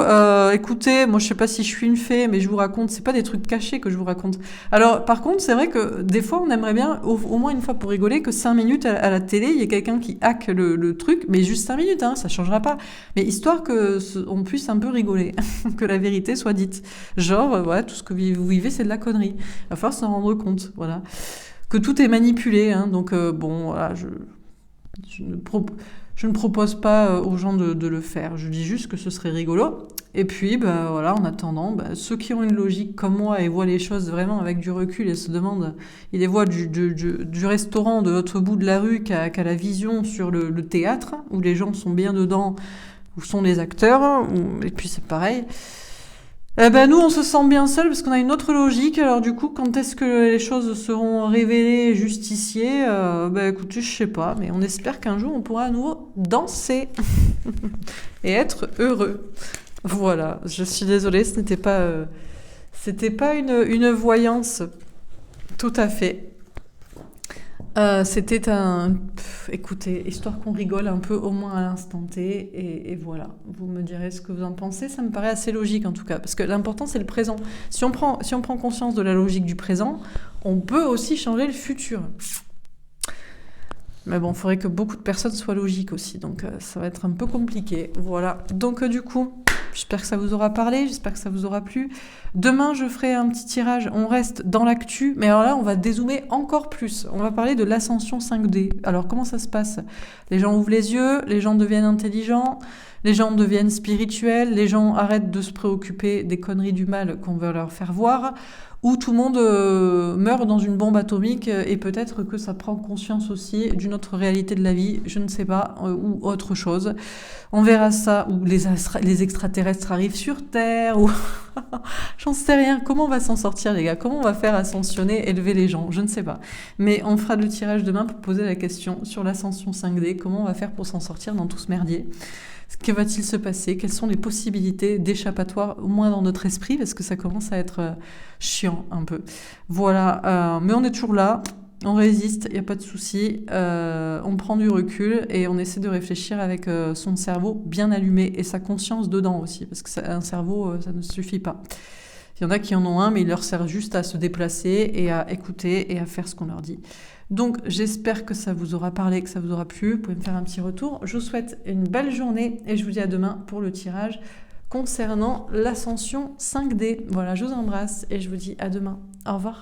écoutez, moi, je sais pas si je suis une fée, mais je vous raconte, c'est pas des trucs cachés que je vous raconte. Alors, par contre, c'est vrai que des fois, on aimerait bien, au moins une fois pour rigoler, que 5 minutes à la télé, il y ait quelqu'un qui hack le truc, mais juste 5 minutes, hein, ça changera pas. Mais histoire on puisse un peu rigoler, que la vérité soit dite. Genre, voilà, tout ce que vous vivez, c'est de la connerie. Il va falloir s'en rendre compte, voilà. Que tout est manipulé, hein, donc, bon, voilà, je ne propose pas aux gens de le faire. Je dis juste que ce serait rigolo. Et puis, bah, voilà, en attendant, bah, ceux qui ont une logique comme moi et voient les choses vraiment avec du recul et se demandent, ils les voient du restaurant de l'autre bout de la rue qu'à la vision sur le théâtre, où les gens sont bien dedans, où sont les acteurs, et puis c'est pareil. Eh ben nous on se sent bien seul parce qu'on a une autre logique. Alors du coup quand est-ce que les choses seront révélées, justifiées, écoutez je sais pas, mais on espère qu'un jour on pourra à nouveau danser et être heureux. Voilà, je suis désolée, c'était pas une voyance tout à fait. C'était écoutez, histoire qu'on rigole un peu au moins à l'instant T, et voilà. Vous me direz ce que vous en pensez, ça me paraît assez logique en tout cas, parce que l'important c'est le présent. Si on prend conscience de la logique du présent, on peut aussi changer le futur. Mais bon, il faudrait que beaucoup de personnes soient logiques aussi, donc ça va être un peu compliqué. Voilà, donc du coup... J'espère que ça vous aura parlé, j'espère que ça vous aura plu. Demain, je ferai un petit tirage. On reste dans l'actu, mais alors là, on va dézoomer encore plus. On va parler de l'ascension 5D. Alors, comment ça se passe? Les gens ouvrent les yeux, les gens deviennent intelligents, les gens deviennent spirituels, les gens arrêtent de se préoccuper des conneries du mal qu'on veut leur faire voir, ou tout le monde meurt dans une bombe atomique et peut-être que ça prend conscience aussi d'une autre réalité de la vie, je ne sais pas, ou autre chose. On verra ça, ou les extraterrestres arrivent sur Terre, ou j'en sais rien. Comment on va s'en sortir, les gars? Comment on va faire ascensionner, élever les gens? Je ne sais pas. Mais on fera le tirage demain pour poser la question sur l'ascension 5D. Comment on va faire pour s'en sortir dans tout ce merdier? Que va-t-il se passer? Quelles sont les possibilités d'échappatoire, au moins dans notre esprit, parce que ça commence à être chiant un peu. Voilà, mais on est toujours là, on résiste, il n'y a pas de souci, on prend du recul et on essaie de réfléchir avec son cerveau bien allumé et sa conscience dedans aussi, parce qu'un cerveau, ça ne suffit pas. Il y en a qui en ont un, mais il leur sert juste à se déplacer et à écouter et à faire ce qu'on leur dit. Donc, j'espère que ça vous aura parlé, que ça vous aura plu. Vous pouvez me faire un petit retour. Je vous souhaite une belle journée et je vous dis à demain pour le tirage concernant l'ascension 5D. Voilà, je vous embrasse et je vous dis à demain. Au revoir.